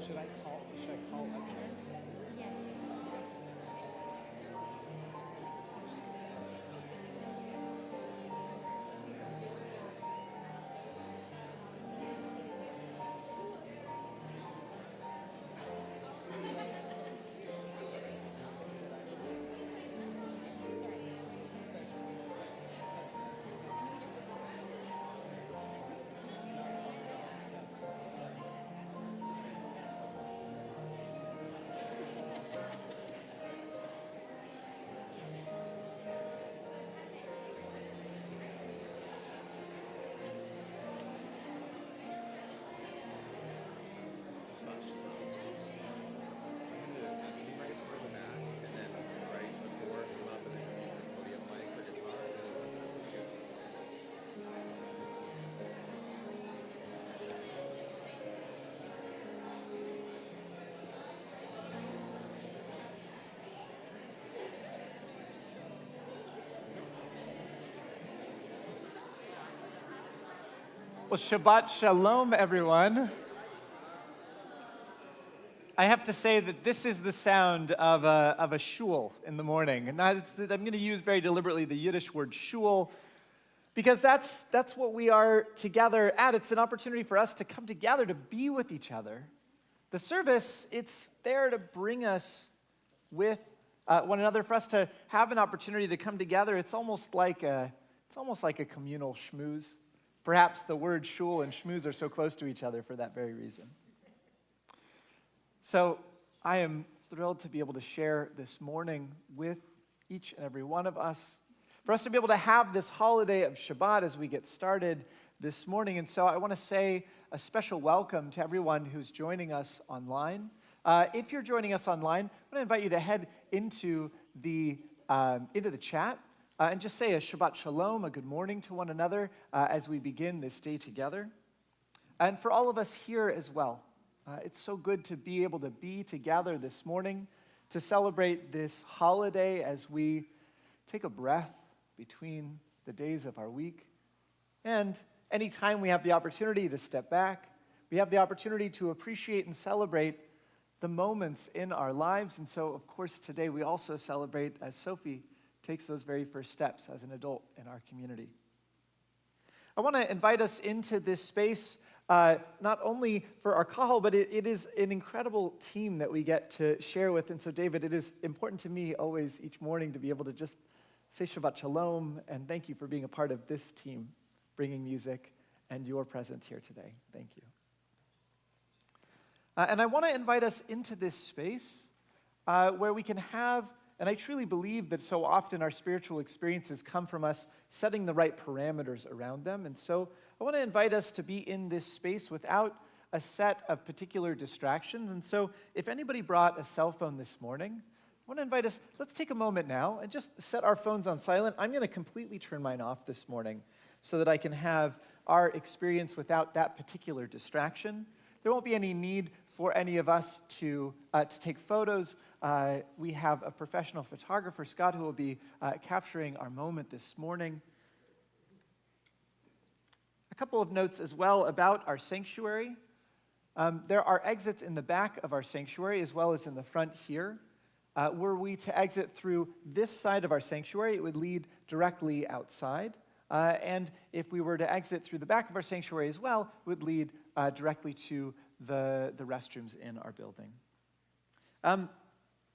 Should I call up here? Well, Shabbat Shalom, everyone. I have to say that this is the sound of a shul in the morning. And I'm going to use very deliberately the Yiddish word shul because that's what we are together at. It's an opportunity for us to come together to be with each other. The service, it's there to bring us with one another, for us to have an opportunity to come together. It's almost like a communal schmooze. Perhaps the word shul and schmooze are so close to each other for that very reason. So I am thrilled to be able to share this morning with each and every one of us, for us to be able to have this holiday of Shabbat as we get started this morning. And so I want to say a special welcome to everyone who's joining us online. If you're joining us online, I want to invite you to head into the chat and just say a Shabbat Shalom, a good morning to one another as we begin this day together. And for all of us here as well, it's so good to be able to be together this morning to celebrate this holiday as we take a breath between the days of our week. And anytime we have the opportunity to step back, we have the opportunity to appreciate and celebrate the moments in our lives. And so, of course, today we also celebrate as Sophie takes those very first steps as an adult in our community. I want to invite us into this space, not only for our kahal, but it is an incredible team that we get to share with. And so, David, it is important to me always each morning to be able to just say Shabbat Shalom and thank you for being a part of this team, bringing music and your presence here today. Thank you. And I want to invite us into this space where we can have. And I truly believe that so often our spiritual experiences come from us setting the right parameters around them. And so I want to invite us to be in this space without a set of particular distractions. And so if anybody brought a cell phone this morning, I want to invite us, let's take a moment now and just set our phones on silent. I'm going to completely turn mine off this morning so that I can have our experience without that particular distraction. There won't be any need for any of us to take photos. We have a professional photographer, Scott, who will be capturing our moment this morning. A couple of notes as well about our sanctuary. There are exits in the back of our sanctuary as well as in the front here. Were we to exit through this side of our sanctuary, it would lead directly outside. And if we were to exit through the back of our sanctuary as well, it would lead directly to the restrooms in our building.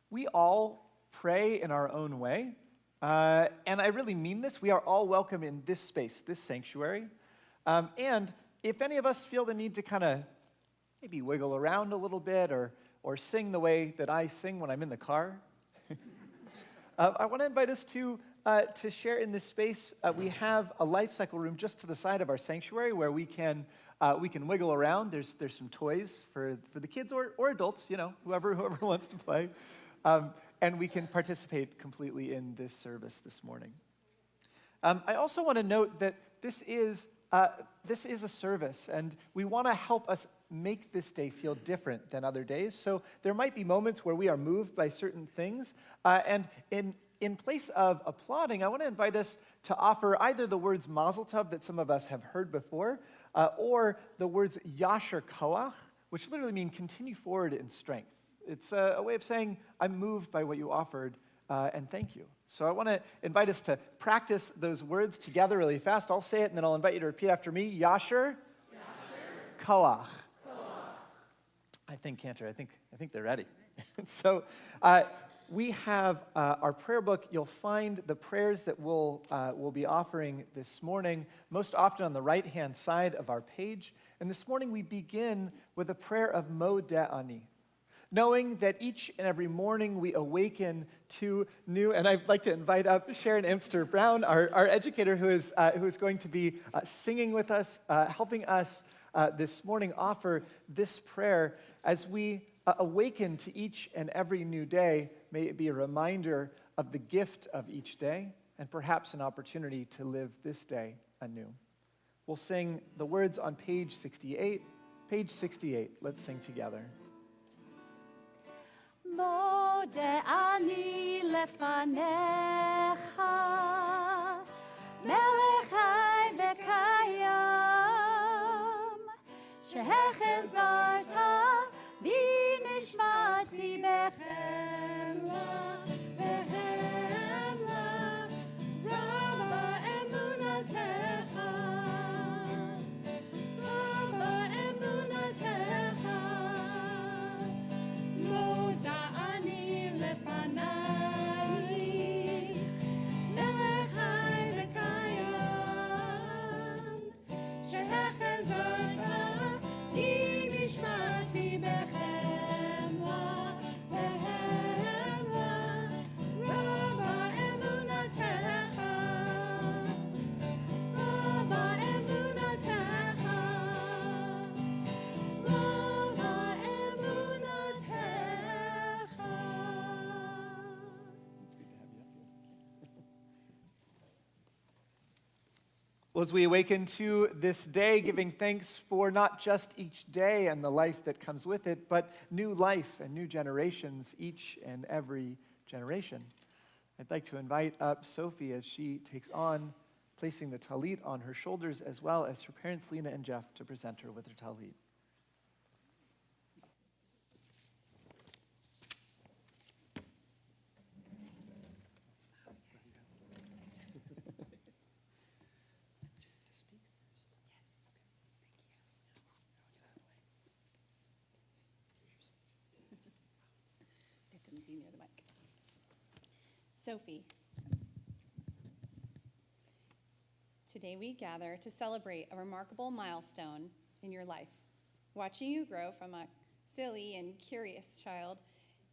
We all pray in our own way, and I really mean this. We are all welcome in this space, this sanctuary. And if any of us feel the need to kind of maybe wiggle around a little bit or sing the way that I sing when I'm in the car, I want to invite us to share in this space. We have a life cycle room just to the side of our sanctuary where we can wiggle around. There's some toys for the kids or adults, whoever wants to play. And we can participate completely in this service this morning. I also want to note that this is a service, and we want to help us make this day feel different than other days. So there might be moments where we are moved by certain things, and in place of applauding, I want to invite us to offer either the words Mazel Tov that some of us have heard before, or the words Yasher Koach, which literally means continue forward in strength. It's a way of saying, I'm moved by what you offered, and thank you. So I want to invite us to practice those words together really fast. I'll say it, and then I'll invite you to repeat after me. Yasher. Koach. I think, Cantor, I think they're ready. So we have our prayer book. You'll find the prayers that we'll be offering this morning, most often on the right-hand side of our page. And this morning we begin with a prayer of Modeh, knowing that each and every morning we awaken to new, and I'd like to invite up Sharon Imster Brown, our educator, who is going to be singing with us, helping us this morning offer this prayer. As we awaken to each and every new day, may it be a reminder of the gift of each day, and perhaps an opportunity to live this day anew. We'll sing the words on page 68. Page 68, let's sing together. Modeh ani lefanecha, melech chai v'kayam, shehechezarta v'nishmati bechemla, bechemla, raba emunatecha, raba emunatecha, moda'ani lefanai, melech chai v'kayam, shehechezarta v'nishmati bechemla, bechemla, raba emunatecha, raba emunatecha, raba emunatecha. Well, as we awaken to this day, giving thanks for not just each day and the life that comes with it, but new life and new generations, each and every generation. I'd like to invite up Sophie as she takes on placing the talit on her shoulders, as well as her parents, Lena and Jeff, to present her with her talit. Be near the mic. Sophie. Today we gather to celebrate a remarkable milestone in your life. Watching you grow from a silly and curious child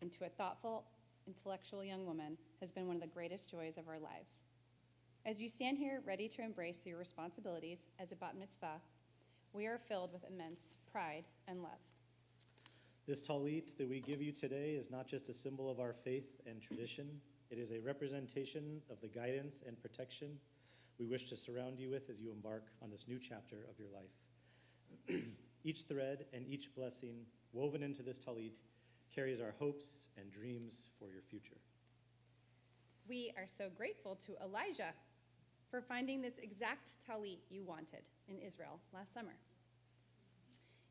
into a thoughtful, intellectual young woman has been one of the greatest joys of our lives. As you stand here ready to embrace your responsibilities as a bat mitzvah, we are filled with immense pride and love. This talit that we give you today is not just a symbol of our faith and tradition. It is a representation of the guidance and protection we wish to surround you with as you embark on this new chapter of your life. Each thread and each blessing woven into this talit carries our hopes and dreams for your future. We are so grateful to Elijah for finding this exact talit you wanted in Israel last summer.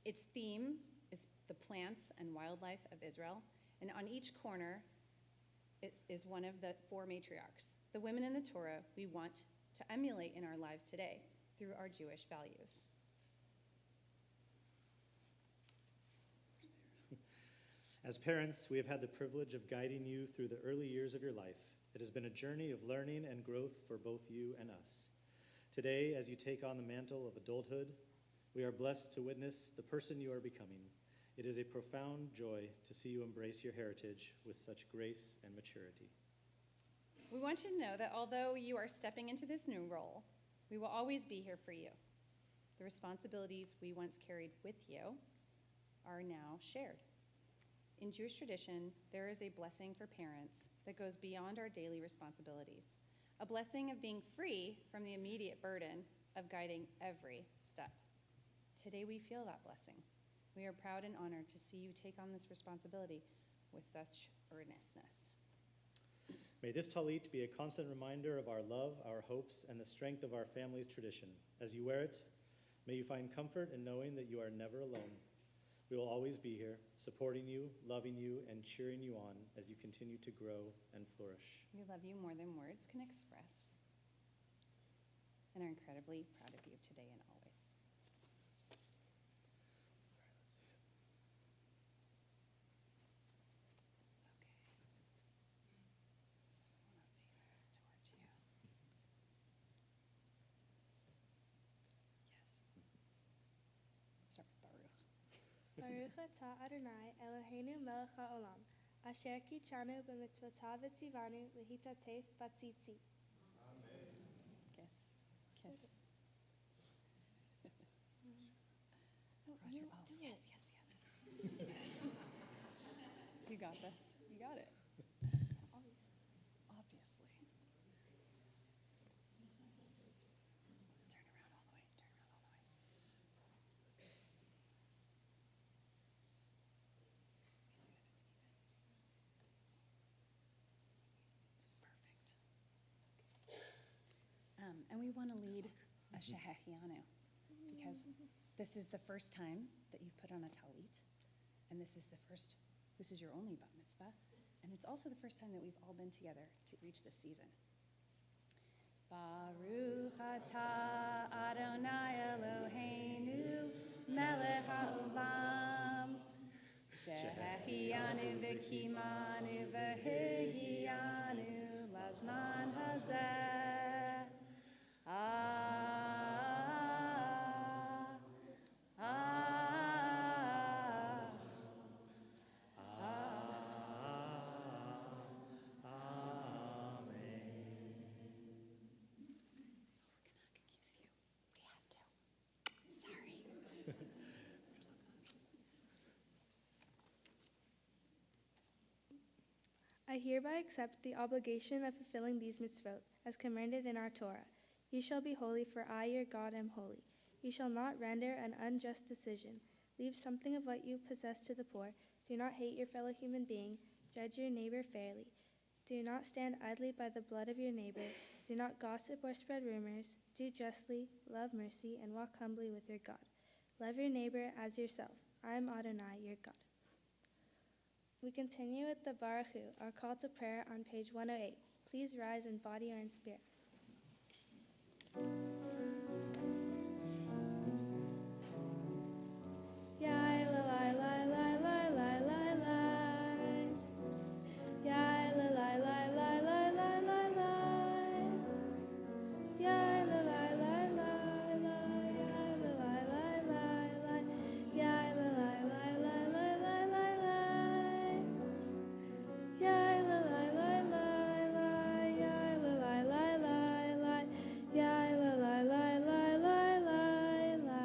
Its theme is the plants and wildlife of Israel, and on each corner is one of the four matriarchs, the women in the Torah we want to emulate in our lives today through our Jewish values. As parents, we have had the privilege of guiding you through the early years of your life. It has been a journey of learning and growth for both you and us. Today, as you take on the mantle of adulthood, we are blessed to witness the person you are becoming. It is a profound joy to see you embrace your heritage with such grace and maturity. We want you to know that although you are stepping into this new role, we will always be here for you. The responsibilities we once carried with you are now shared. In Jewish tradition, there is a blessing for parents that goes beyond our daily responsibilities, a blessing of being free from the immediate burden of guiding every step. Today we feel that blessing. We are proud and honored to see you take on this responsibility with such earnestness. May this talit be a constant reminder of our love, our hopes, and the strength of our family's tradition. As you wear it, may you find comfort in knowing that you are never alone. We will always be here, supporting you, loving you, and cheering you on as you continue to grow and flourish. We love you more than words can express and are incredibly proud of you today and always. Baruch atah Adonai Eloheinu melech haolam, asher kichanu b'mitzvotav v'tzivanu l'hitatef b'tzitzit. Kiss. Kiss. Yes, yes, yes. You got this. You got it. Obviously. Turn around all the way. Turn around all the way. And we want to lead a Shehechianu because this is the first time that you've put on a talit, and this is your only bat mitzvah, and it's also the first time that we've all been together to reach this season. Baruch atah Adonai Eloheinu melech haolam, shehechianu v'kimanu v'higianu lazman hazeh. I hereby accept the obligation of fulfilling these mitzvot, as commanded in our Torah. You shall be holy, for I, your God, am holy. You shall not render an unjust decision. Leave something of what you possess to the poor. Do not hate your fellow human being. Judge your neighbor fairly. Do not stand idly by the blood of your neighbor. Do not gossip or spread rumors. Do justly, love mercy, and walk humbly with your God. Love your neighbor as yourself. I am Adonai, your God. We continue with the Baruch Hu, our call to prayer on page 108. Please rise in body or in spirit. Yai la la la la la la la la. Yai la la la la la la la la. Yai la la la la la. Yai la la la la la. Yai la la la la la la la la. Yai la la la la la. Yai la la la la la. Yai la la la la la la la.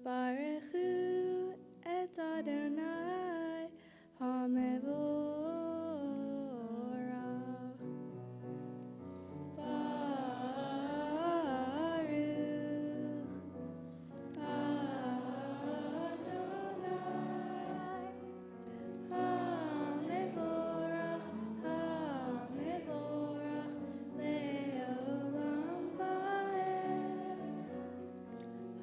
Baruch Hu et Adonai HaMevorach. Baruch Adonai HaMevorach, HaMevorach le'olam va'ed.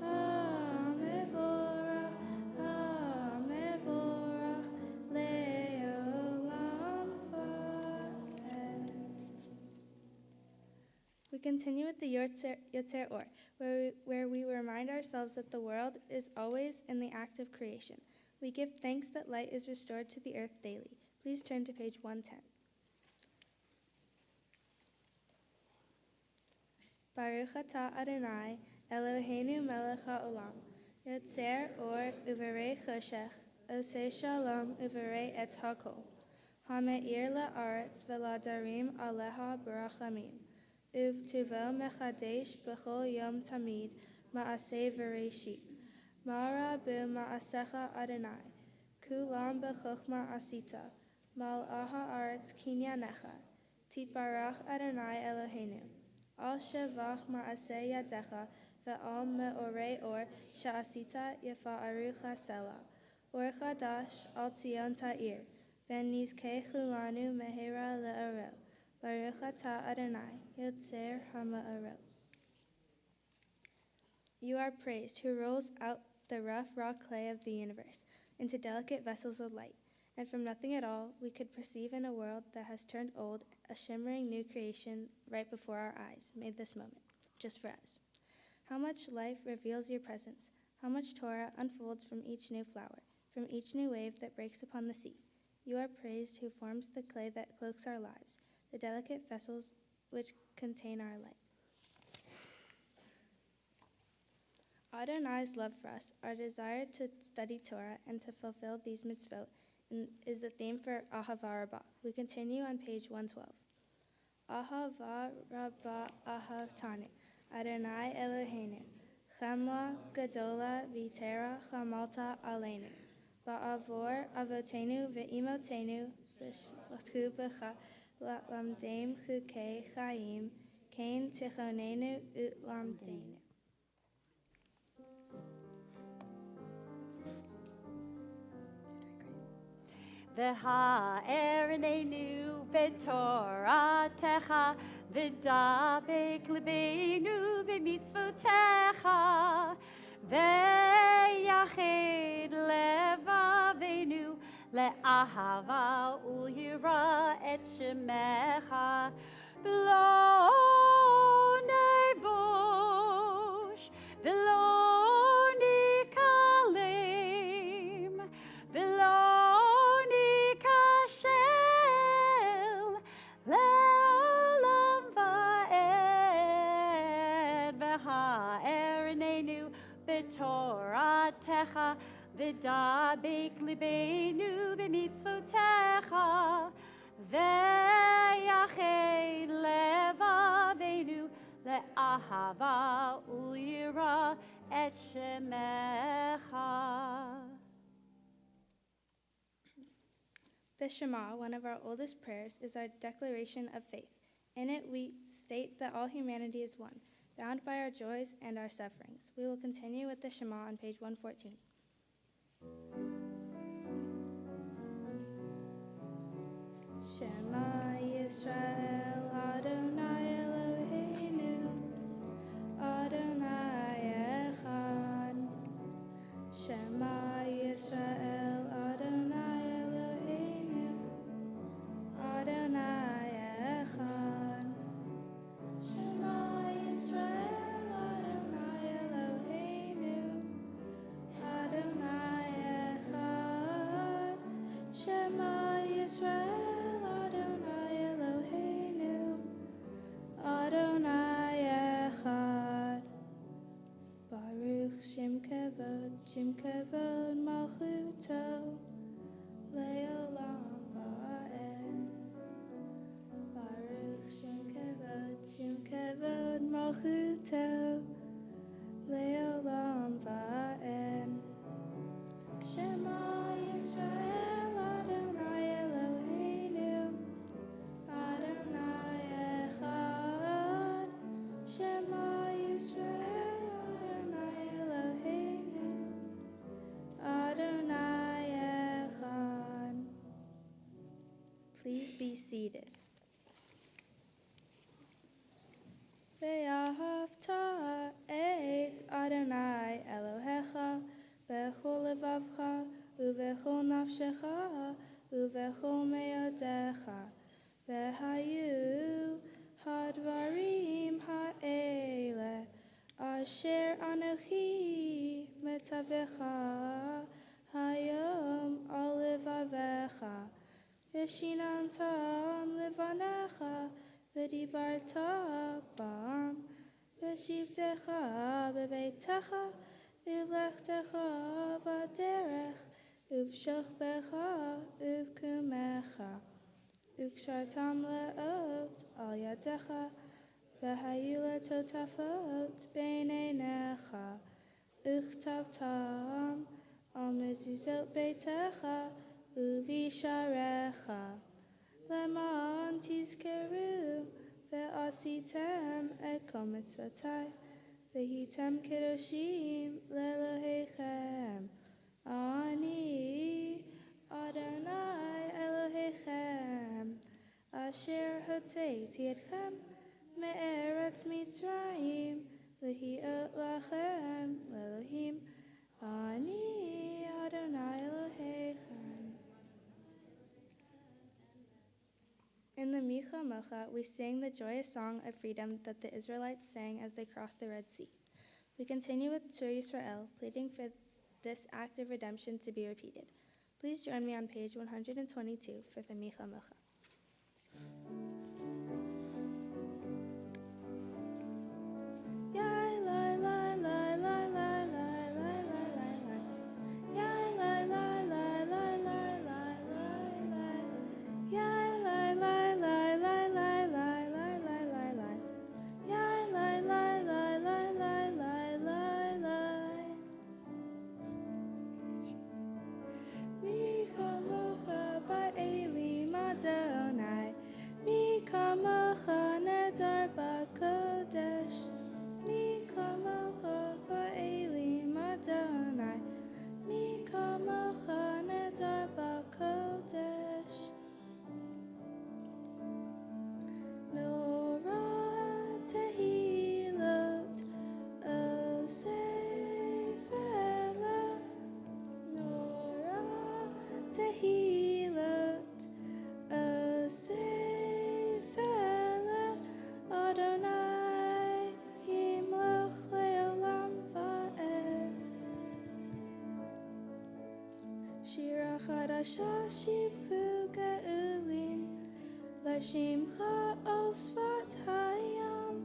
HaMevorach, HaMevorach le'olam va'ed. We continue with the Yotzer Or, where we remind ourselves that the world is always in the act of creation. We give thanks that light is restored to the earth daily. Please turn to page 110. Baruch atah Adonai Eloheinu melech haolam, Yotzer Or uverei choshech, oseh shalom uverei et hakol, hame'ir la'aretz v'ladarim aleha barachamim, uvtuvo mechadesh b'chol yom tamid ma'aseh v'reishit, ma'ara b'ma'asecha Adonai, kulam b'chochma asita, mal'aha aretz kinyanecha, titbarach Adonai Eloheinu, al shevach ma'aseh yadecha, ve'al me'orei or sha'asita yafa'aru chasela, or chadash al tzion ta'ir, ben nizkei chulanu mehera le'orel, baruch atah Adonai, Yotzer hama'orel. You are praised, who rolls out the rough, raw clay of the universe, into delicate vessels of light. And from nothing at all, we could perceive in a world that has turned old a shimmering new creation right before our eyes, made this moment, just for us. How much life reveals your presence, how much Torah unfolds from each new flower, from each new wave that breaks upon the sea. You are praised who forms the clay that cloaks our lives, the delicate vessels which contain our light. Adonai's love for us, our desire to study Torah and to fulfill these mitzvot, is the theme for Ahava Rabbah. We continue on page 112. Ahava Rabbah Ahavtani, Adonai Eloheinu, Chamla Gadola Vitera Chamalta Aleinu, Ba'avor Avotenu Ve'imotenu V'shlatku B'cha Lamdem Chukei Chaim, Kain Tichonenu Utlamdenu. V'ha'erinenu v'toratecha v'dabek libeinu v'mitzvotecha v'yached levavenu le'ahava u'yira et shemecha v'lo nevosh v'lo nikalem v'lo Le'olam va'ed v'ha'erinenu b'toratecha v'dabek libeinu b'mitzvotecha v'yached levavenu le'ahava u'yira et shemecha. The Shema, one of our oldest prayers, is our declaration of faith. In it, we state that all humanity is one, bound by our joys and our sufferings. We will continue with the Shema on page 114. Shema Yisrael Adonai Eloheinu Adonai Echad. Shema Yisrael Adonai Eloheinu Adonai Echad. Shema Yisrael Adonai Eloheinu Adonai Echad. Shema Yisrael Adonai Eloheinu Adonai Echad. Baruch Shem Kevod Malchuto Le'olam va'ed. Baruch Shem Kevod Malchuto Le'olam va'ed. Shema Yisrael Adonai Eloheinu Adonai Echad. Shema Yisrael Adonai Eloheinu Adonai Echad. Please be seated. Ve'ahavta et Adonai Elohecha b'chol levavcha u'b'chol nafshecha u'b'chol me'odecha ve'hayu hadvarim ha'ele asher anochi metavecha hayom al levavecha v'shinantam levanecha v'dibarta bam v'shivtecha b'beitecha v'lechtecha v'derech uv'shochbecha uv'kumecha ukshartam le'ot al yadecha v'hayu letotafot b'neinecha uchtavtam al mezuzot beitecha u'visharecha leman tizkeru ve'asitem et kol mitzvotai v'hitem kedoshim le'elohechem ani Adonai Elohechem asher hotzeiti etchem me'eretz Mitzrayim lehiot lachem le'elohim Mocha, we sing the joyous song of freedom that the Israelites sang as they crossed the Red Sea. We continue with Sur Yisrael, pleading for this act of redemption to be repeated. Please join me on page 122 for the Micha Mocha. Shibku Ga'ulim, Lashimcha al Sfat Hayam,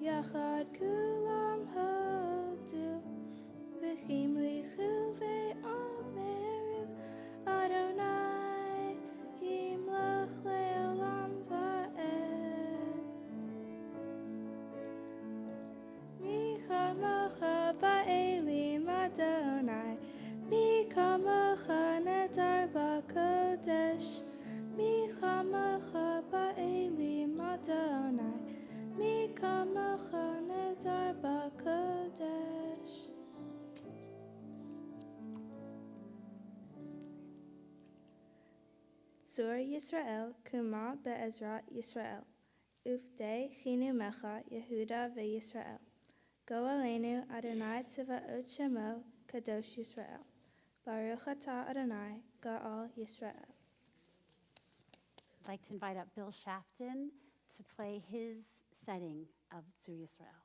Yachad Kulam Hodu, V'chim Lichil Ve'ameru, Adonai, Yimlech Le'olam Va'ed. Micha Mocha Ba'elim Adonai, Micha Mocha Nedar B'Kodesh, Micha Mocha Ba'elim Adonai, Micha Mocha Nedar B'Kodesh. Zur Yisrael, Kuma Be'ezrat Yisrael, Ufdei Chinu Mecha Yehuda Ve'Yisrael. Go Aleinu Adonai Tziva'ot Shemo, Kadosh Yisrael. Baruch Atah Adonai, Ga'al Yisrael. I'd like to invite up Bill Shafton to play his setting of Zur Yisrael.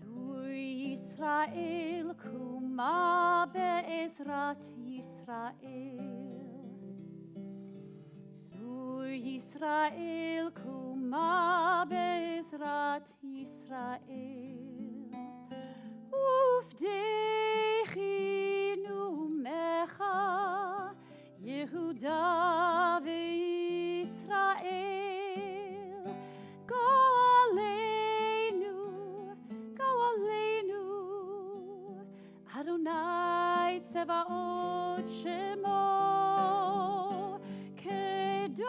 Zur Yisrael, Kuma Be'ezrat Yisrael. Zur Yisrael, Kuma Be'ezrat Yisrael. Ufdei Chinu Mecha, Yehuda ve'Yisrael. Go Aleinu, Adonai Tzevaot Shemo, Kadosh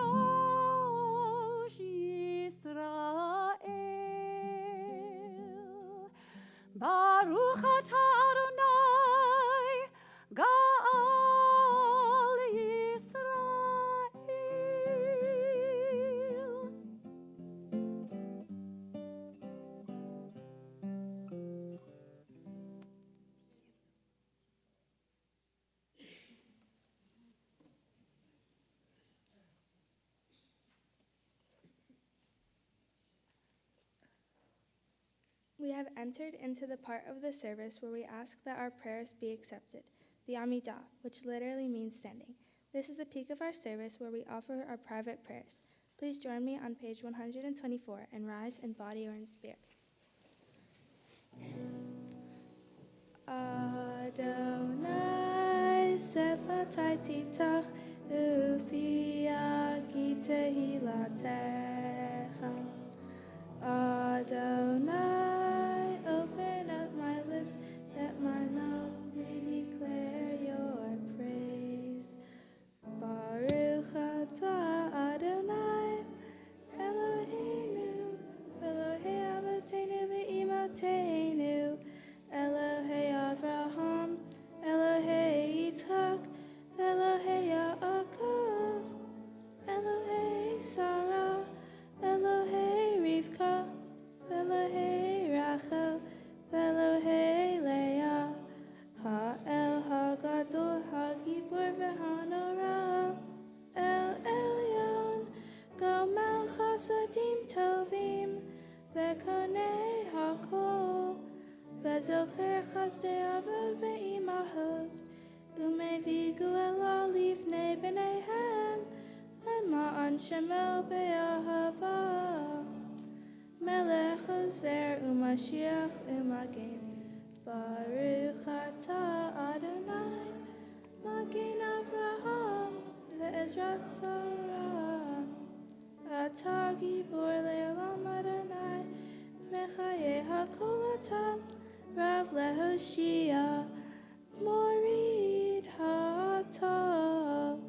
Yisrael. Baruch Atah Adonai, Ga'al Yisrael. We have entered into the part of the service where we ask that our prayers be accepted, the Amidah, which literally means standing. This is the peak of our service where we offer our private prayers. Please join me on page 124 and rise in body or in spirit. Adonai sefatai tiftach ufiaki tehilatecha. Adonai, open up my lips, that my mouth may declare your praise. Baruch atah Adonai, Eloheinu, Elohei Avotenu ve'imotenu, Elohei Avraham, Elohei Yitzhak, Elohei Yaakov, Elohei Sarah, Elohei Rivka, הזוכר חסדי אבות ואימהות, ומביאו אל לפני בניהם, למען שמו באהבה. מלך עוזר ומשיח ומגן, ברוך אתה אדוני, מגן אברהם ועזרת שרה. אתה גיבור לעולם אדוני, מחיי הכל אתה, רב להושיע, מוריד הטוב,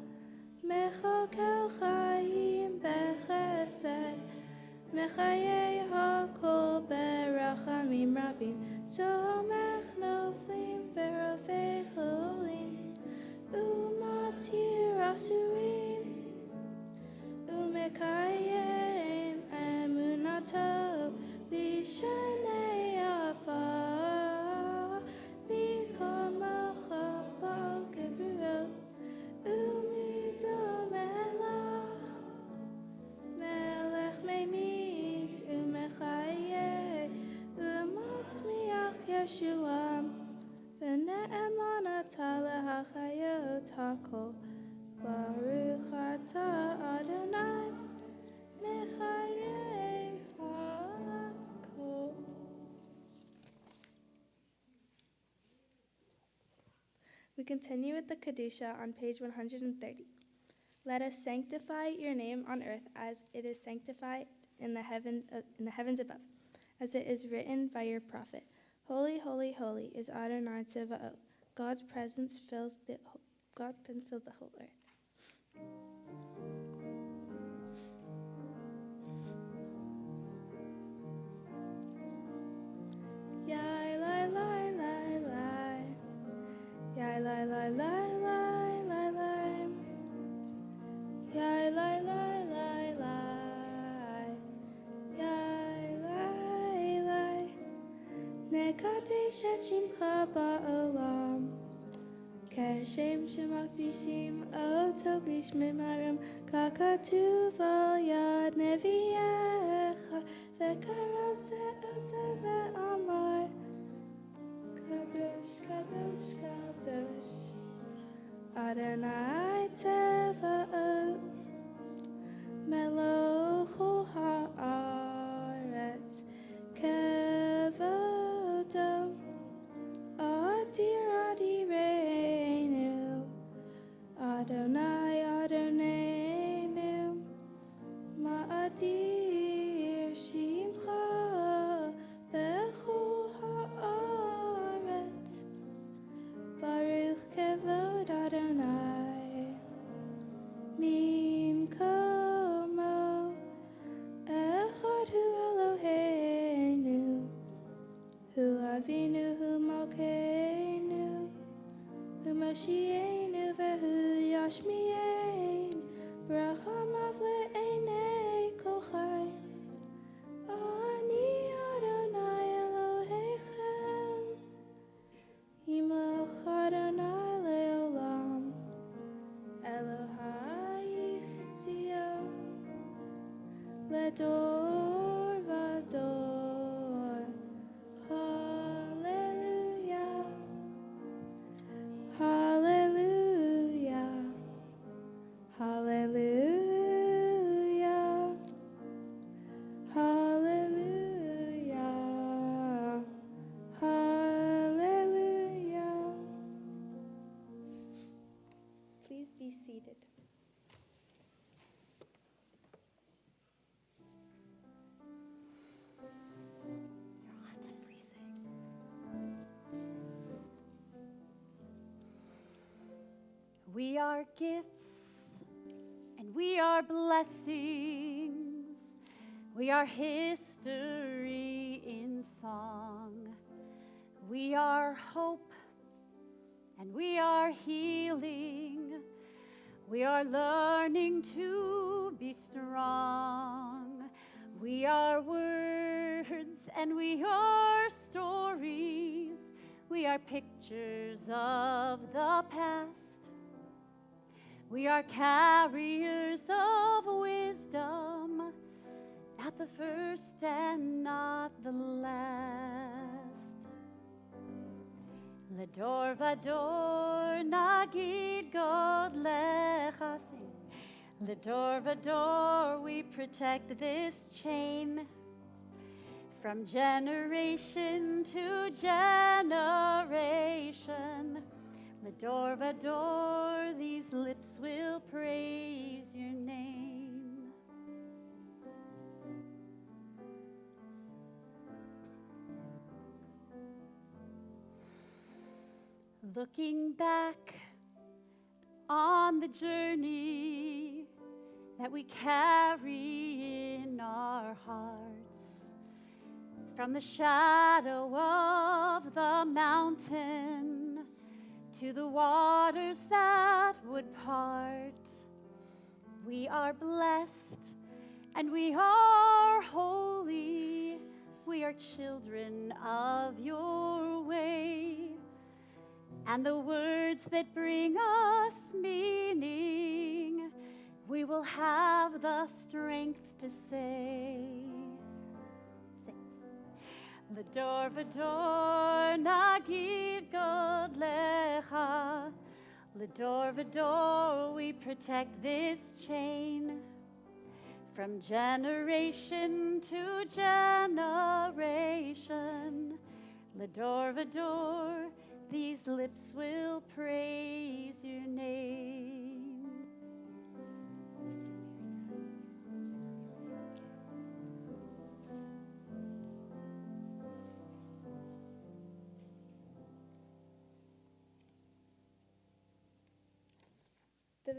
מחלקל חיים בחסד, מחיי הכל ברחמים רבים, סומך נופלים ורופא חולים, ומתיר אסורים, ומקיים אמונתו לשני עפר, מקומך בגבורות, ומידו מלך ממית ומחיה, ומצמיח ישועה, ונאמנתה להחיות הכל. ברוך אתה אדוני, מחיי הכל. We continue with the Kadisha on page 130. Let us sanctify your name on earth as it is sanctified in the heavens above, as it is written by your prophet. Holy, holy, holy is Adonai Tzevaot. God's presence fills the whole earth. Yai lai lai lai lai, yai lai lai lai lai lai lai, yai lai lai lai lai, yai lai lai. Nekadesh et shimcha ba'olam, כשם שמקדישים אותו בשמי מרם, ככתוב על יד נביאך, וקרב זה אל זה ואמר, קדוש, קדוש, קדוש, אדוני צבאות, מלוכו הארץ, כבודו, אדיר אדירנו, אדוני אדוננו, מאדיר שמך בכל הארץ, ברוך כבוד אדוני, ממקומו, אחד הוא אלוהינו, הוא אבינו, הוא מלכנו, הוא מושיענו והוא ישמיענו, ברחמיו לעיני כל חי. אני אדוני אלוהיכם, ימלוך אדוני לעולם, אלוהייך ציון, לדור ודור. Hallelujah, hallelujah, hallelujah, hallelujah, hallelujah. Please be seated. You're hot and freezing. We are gifts and we are blessings. We are history in song. We are hope and we are healing. We are learning to be strong. We are words and we are stories. We are pictures of the past. We are carriers of wisdom, not the first and not the last. Ledor vador nagid god lechasi. Ledor vador, we protect this chain from generation to generation. Ledor vador, these lips will praise your name. Looking back on the journey that we carry in our hearts, from the shadow of the mountain to the waters that would part, we are blessed and we are holy. We are children of your way. And the words that bring us meaning, we will have the strength to say. Ledor vador nagid god lecha. Ledor vador, we protect this chain from generation to generation. Ledor vador, these lips will praise your name. The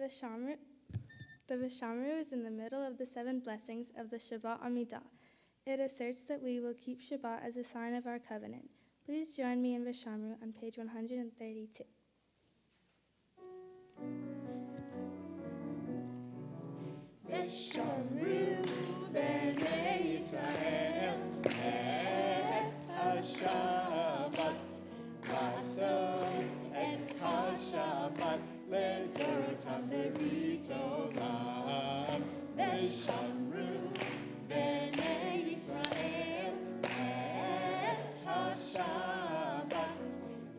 Vishamru is in the middle of the 7 blessings of the Shabbat Amidah. It asserts that we will keep Shabbat as a sign of our covenant. Please join me in Vishamru on page 132. Vishamru b'nei Yisrael et ha-Shabbat לעשות את השבת לדורותם ברית עולם. ושמרו בני ישראל את השבת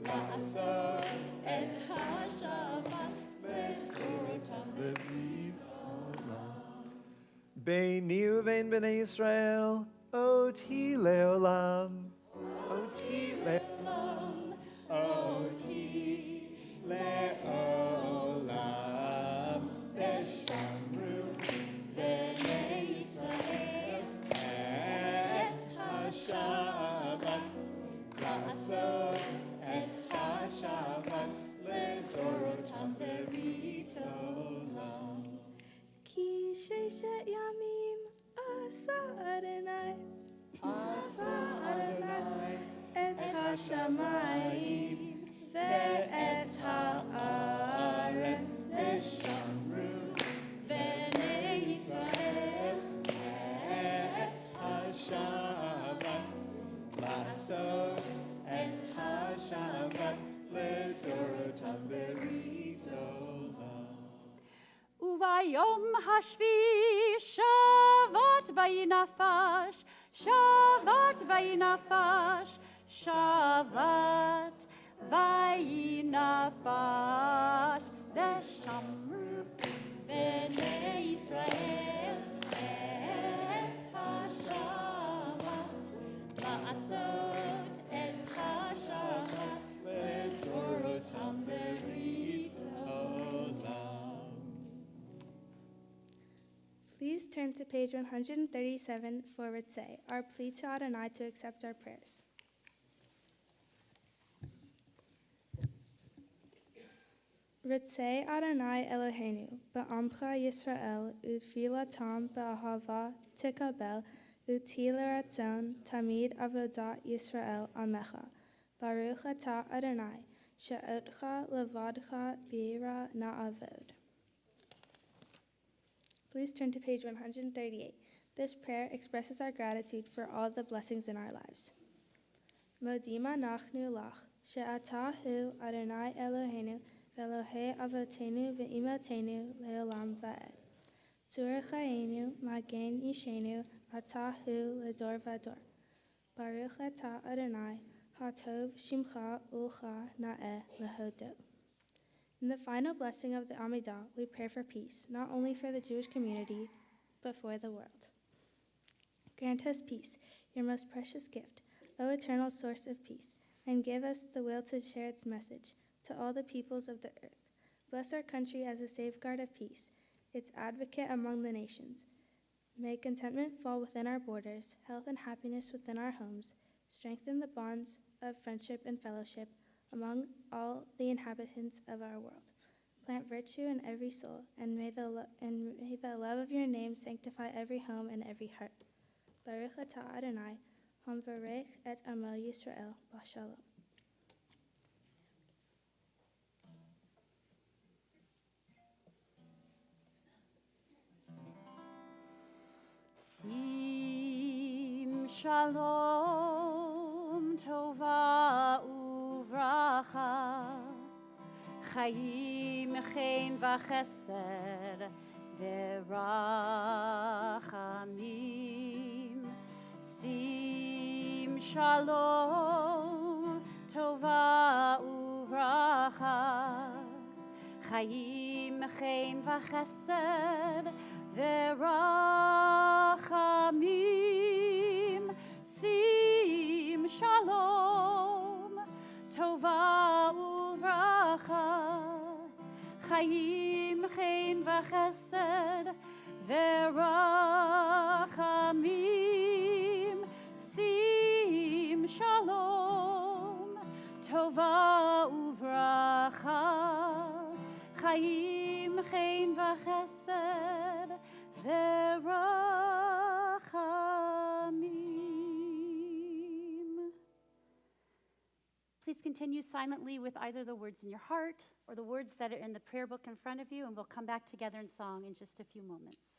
לעשות את השבת לדורותם ברית עולם. ביני ובין בני ישראל, אותי לעולם. אותי לעולם. אותי לעולם. ושמרו בני ישראל את השבת לעשות את השבת לדורותם ברית עולם. כי 6 ימים עשה אדוני, את השמיים ואת הארץ. ושמרו בני ישראל את השבת לעשות את השבת לדורותם ברית עולם. וביום השביעי שבת וינפש, שבת וינפש, שבת וינפש. ושמרו בני ישראל את השבת לעשות את השבת לדורותם ברית עולם. Please turn to page 137 for Ritzeh, our plea to Adonai to accept our prayers. Ritzeh Adonai Eloheinu, ba'amcha Yisrael, utfilatam ba'ahava tikabel, utilaratzon tamid avodat Yisrael amecha. Baruch atah Adonai, she'otcha levadcha b'ira na'avod. Please turn to page 138. This prayer expresses our gratitude for all the blessings in our lives. Modima nachnu lach, she'atah hu Adonai Eloheinu, Ve'Elohei avotenu ve'imotenu le'olam va'ed. Tzur chayenu magen yishenu atah hu ledor vador. Baruch atah Adonai Hatov Shimcha Ulcha Na'eh Lehodo. In the final blessing of the Amidah, we pray for peace, not only for the Jewish community, but for the world. Grant us peace, your most precious gift, O eternal source of peace, and give us the will to share its message to all the peoples of the earth. Bless our country as a safeguard of peace, its advocate among the nations. May contentment fall within our borders, health and happiness within our homes. Strengthen the bonds of friendship and fellowship among all the inhabitants of our world. Plant virtue in every soul, and may the love of your name sanctify every home and every heart. Baruch atah Adonai, hamvarech et amo Yisrael, b'shalom. Sim shalom tova uvracha chayim chen v'chesed v'rachamim. Sim shalom tova uvracha chayim chen v'chesed v'rachamim. Sim shalom tova uvracha chayim chen v'chesed v'rachamim. Sim shalom tova uvracha chayim chen v'chesed v'rachamim. Please continue silently with either the words in your heart or the words that are in the prayer book in front of you, and we'll come back together in song in just a few moments.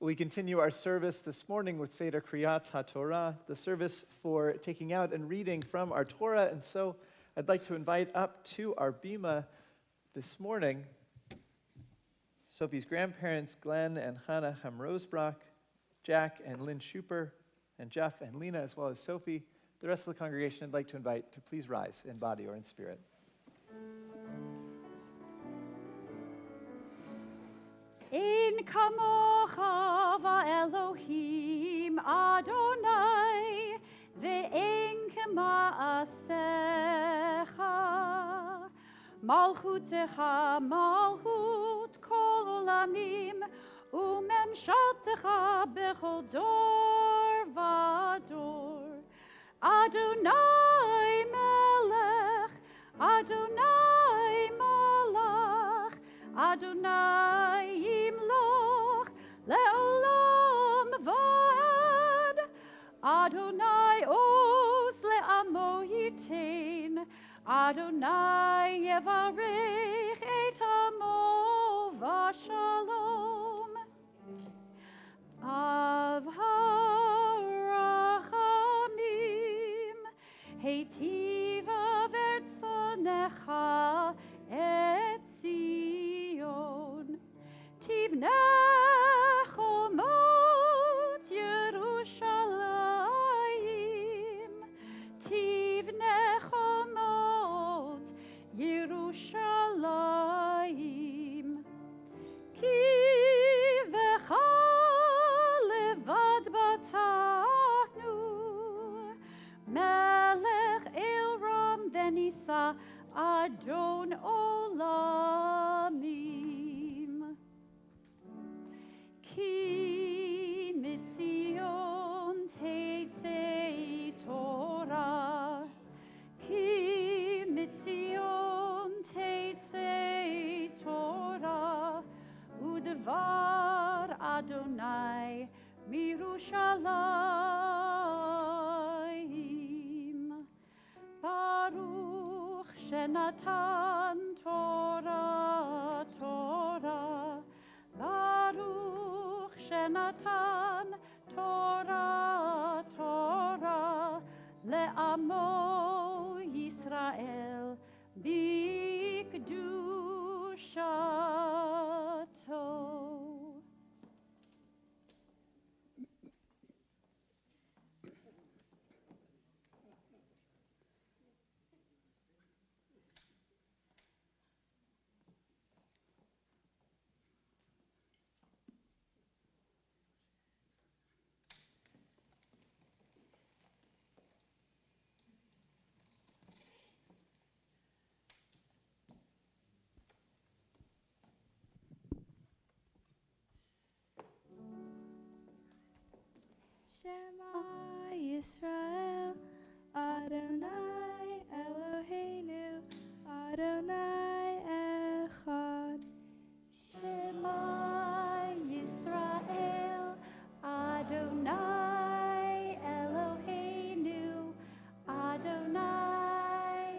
We continue our service this morning with Seder Kriyat HaTorah, the service for taking out and reading from our Torah. And so I'd like to invite up to our bima this morning Sophie's grandparents, Glenn and Hannah Hamrosbrock, Jack and Lynn Shupper, and Jeff and Lena, as well as Sophie. The rest of the congregation I'd like to invite to please rise in body or in spirit. Ein kamocha va'Elohim Adonai ve'ein kema'asecha Malchutecha malchut kol olamim Umemshaltecha bechol dor vador Adonai melech Adonai malach Adonai yimloch le'olam va'ad Adonai os le'amo yitain Adonai yevarech et amo v'shalom Av harachamim heitiva vertzonecha et Zion Tivnei chomot Yerushalayim Tivnei chomot Yerushalayim Ki vecha levad batachnu Melech Elram venisa Adon olamim Ki mitzion teitzei Torah Ki mitzion teitzei Torah Udvar Adonai mirushalayim Baruch Shenatan Torah Torah Baruch Shenatan Torah Torah Le'amo Yisrael Bikdushato Shema Yisrael, Adonai Eloheinu, Adonai Echad. Shema Yisrael, Adonai Eloheinu, Adonai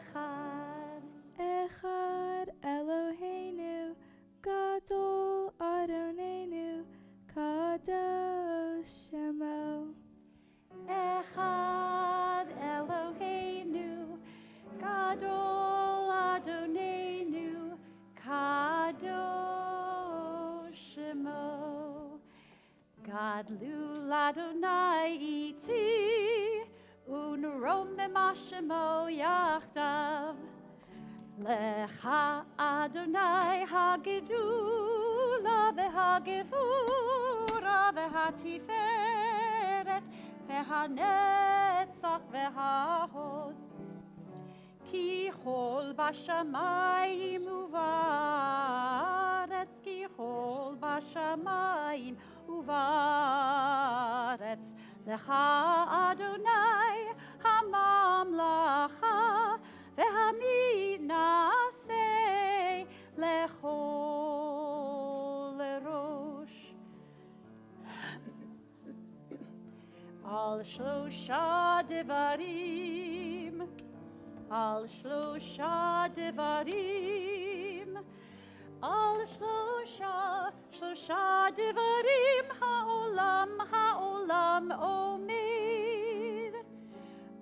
Echad. Echad Eloheinu, Gadol Adonenu, Kadosh Shemo. Echad Eloheinu, Gadol Adonenu, Kadosh Shemo. Gadlu Adonai iti, unrom b'mashemo yachdav. Lecha Adonai hagedula v'hagevura v'hatiferet v'hanetzach v'hahod. Ki chol b'shamayim uvaretz, ki chol b'shamayim uvaretz. Lecha Adonai hamamlacha v'haminasei lechol rosh. Al shlosha devarim, al shlosha devarim, al shlosha devarim ha'olam omer.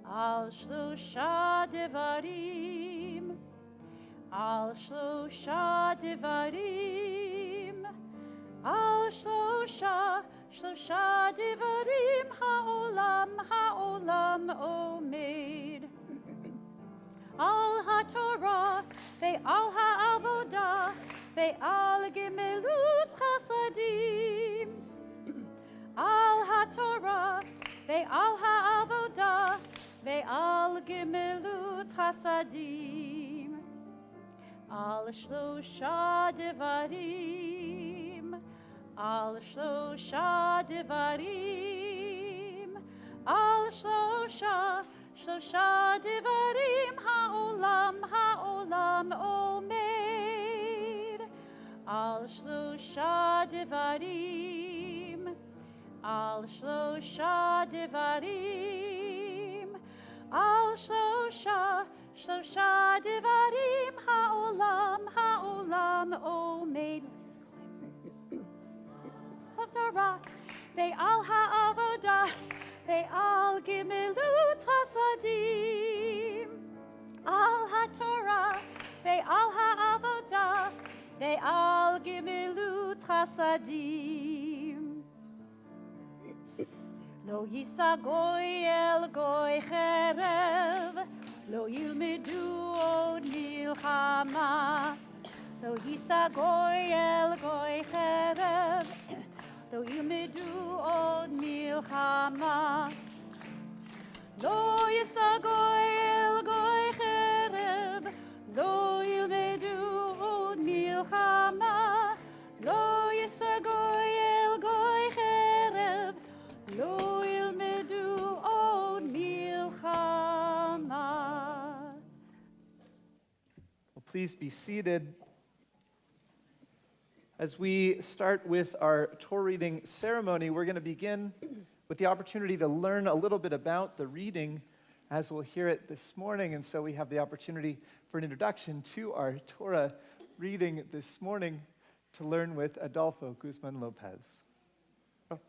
Al shlosha devarim, al shlosha devarim, al shlosha devarim ha'olam omer. Al ha'torah ve'al ha'avodah ve'al gemilut chasadim. Al haTorah ve'al ha'avodah ve'al gemilut chasadim. Al shlosha devarim. Al shlosha devarim. Al shlosha devarim ha'olam omer. Al shlosha devarim. Al shlosha devarim. Al shlosha devarim ha'olam omer. Torah, ve'al ha'avodah, ve'al gemilut chasadim. Al haTorah, ve'al ha'avodah, ve'al gemilut chasadim. Lo yisa goy el goy cherev, lo yilmedu od milchama. Lo yisa goy el goy cherev, lo yilmedu od milchama. Lo yisa goy el goy cherev, lo yilmedu od milchama. Lo yisa goy el goy cherev, lo yilmedu od milchama. Well, please be seated. As we start with our Torah reading ceremony, we're going to begin with the opportunity to learn a little bit about the reading as we'll hear it this morning. And so we have the opportunity for an introduction to our Torah reading this morning to learn with Adolfo Guzman Lopez. Oh.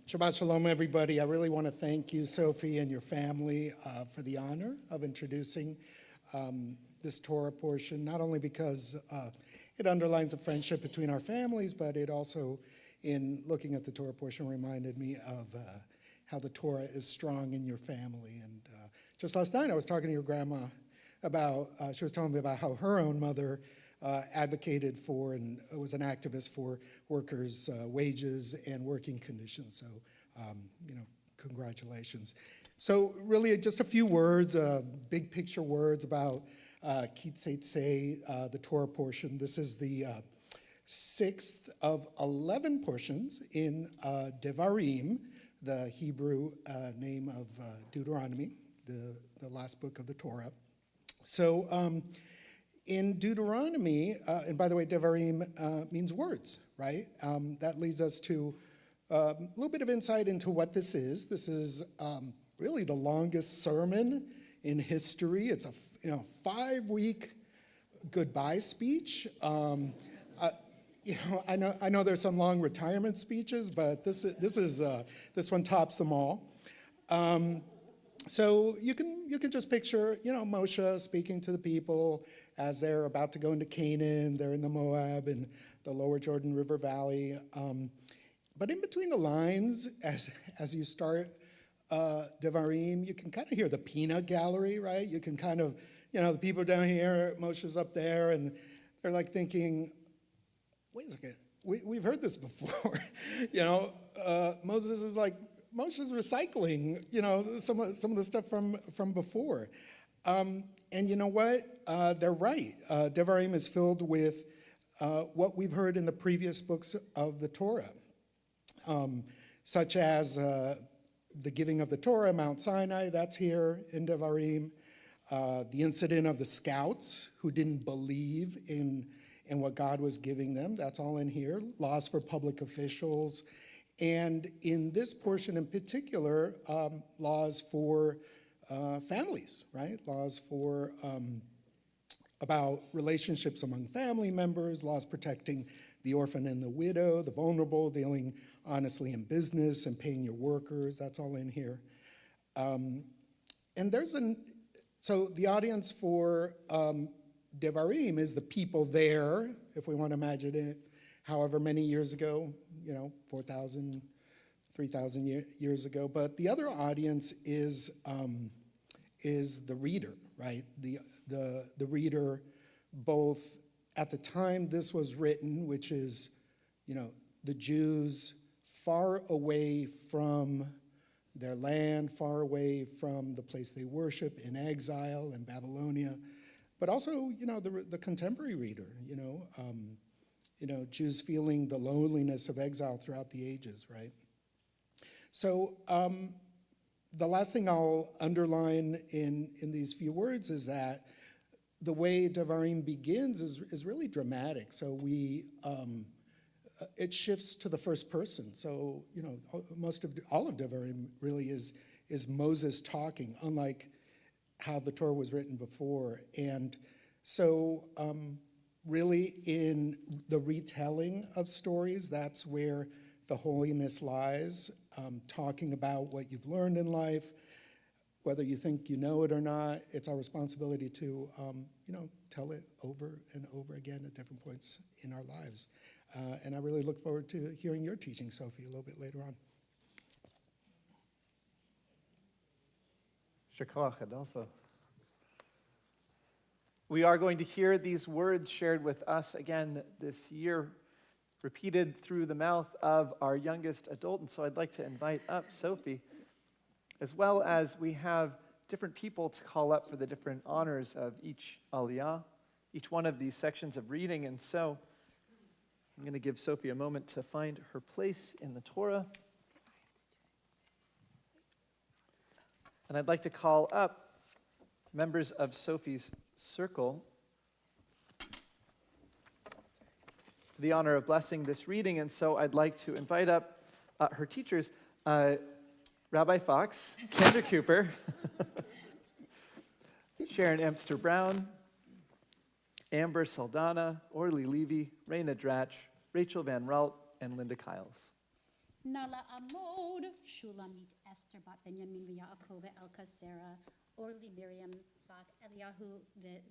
Shabbat Shalom, everybody. I really want to thank you, Sophie, and your family for the honor of introducing this Torah portion, not only because it underlines a friendship between our families, but it also, in looking at the Torah portion, reminded me of how the Torah is strong in your family. And just last night, I was talking to your grandma about, she was telling me about how her own mother advocated for and was an activist for workers' wages and working conditions. So, congratulations. So really just a few words, big picture words about Kitzeitzei, the Torah portion. This is the 6th of 11 portions in Devarim, the Hebrew name of Deuteronomy, the last book of the Torah. So in Deuteronomy, and by the way, Devarim means words, right? That leads us to a little bit of insight into what this is. This is really the longest sermon in history. It's a 5-week goodbye speech. I know there's some long retirement speeches, but this one tops them all. So you can just picture Moshe speaking to the people as they're about to go into Canaan. They're in the Moab and the lower Jordan River Valley. But in between the lines, as you start Devarim, you can kind of hear the peanut gallery, right? You can kind of, the people down here, Moshe's up there, and they're like thinking, wait a second, we've heard this before. Moses is like, Moshe's recycling, some of the stuff from before. And you know what? They're right. Devarim is filled with what we've heard in the previous books of the Torah, such as the giving of the Torah, Mount Sinai, that's here in Devarim. The incident of the scouts who didn't believe in what God was giving them, that's all in here. Laws for public officials. And in this portion in particular, laws for families, right? Laws for about relationships among family members, laws protecting the orphan and the widow, the vulnerable, dealing honestly in business and paying your workers, that's all in here. And so the audience for Devarim is the people there, if we want to imagine it, however many years ago, 4,000, 3,000 years ago. But the other audience is the reader, right? The reader, both at the time this was written, which is, the Jews far away from their land, far away from the place they worship, in exile in Babylonia, but also, the contemporary reader, Jews feeling the loneliness of exile throughout the ages, right? So the last thing I'll underline in these few words is that the way Devarim begins is really dramatic. So it shifts to the first person. So, all of Devarim really is Moses talking, unlike how the Torah was written before. And so really in the retelling of stories, that's where the holiness lies, talking about what you've learned in life, whether you think you know it or not. It's our responsibility to, tell it over and over again at different points in our lives. And I really look forward to hearing your teaching, Sophie, a little bit later on. Shakach Adolfo. We are going to hear these words shared with us again this year, repeated through the mouth of our youngest adult. And so I'd like to invite up Sophie, as well as we have different people to call up for the different honors of each aliyah, each one of these sections of reading. And so I'm going to give Sophie a moment to find her place in the Torah. And I'd like to call up members of Sophie's circle to the honor of blessing this reading. And so I'd like to invite up her teachers, Rabbi Fox, Cantor Cooper, Sharon Amster Brown, Amber Saldana, Orly Levy, Raina Dratch, Rachel Van Ralt, and Linda Kiles. Nala Amod, Shulamit Esther Bat Benjamin Yaakov El Kasera, Orly Miriam Bat Eliyahu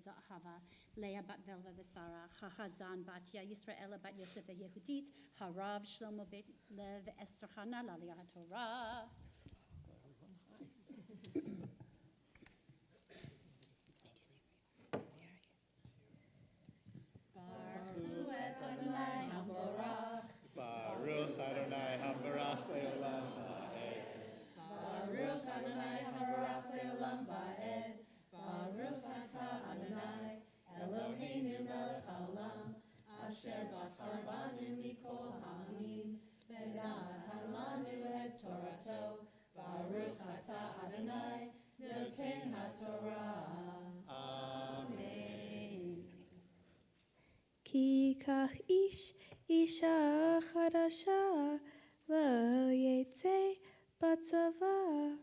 Zahava, Leah Bat Velva Vesara, Chachazan Bat Yisrael Bat Yosef Yehudit, Harav Shlomo Bet Lev Esther Chana Laliyah Torah. Baruch Adonai HaBarach Le'olam Va'ed. Baruch Adonai HaBarach Le'olam Va'ed. Baruch Atah Adonai Eloheinu Melech HaOlam Asher Bachar Banu Mikol Ha'amim Ve'natan Lanu Et Torato. Baruch Atah Adonai Noten HaTorah. Amen. Ki kach ish isha chadasha lo yetze batzava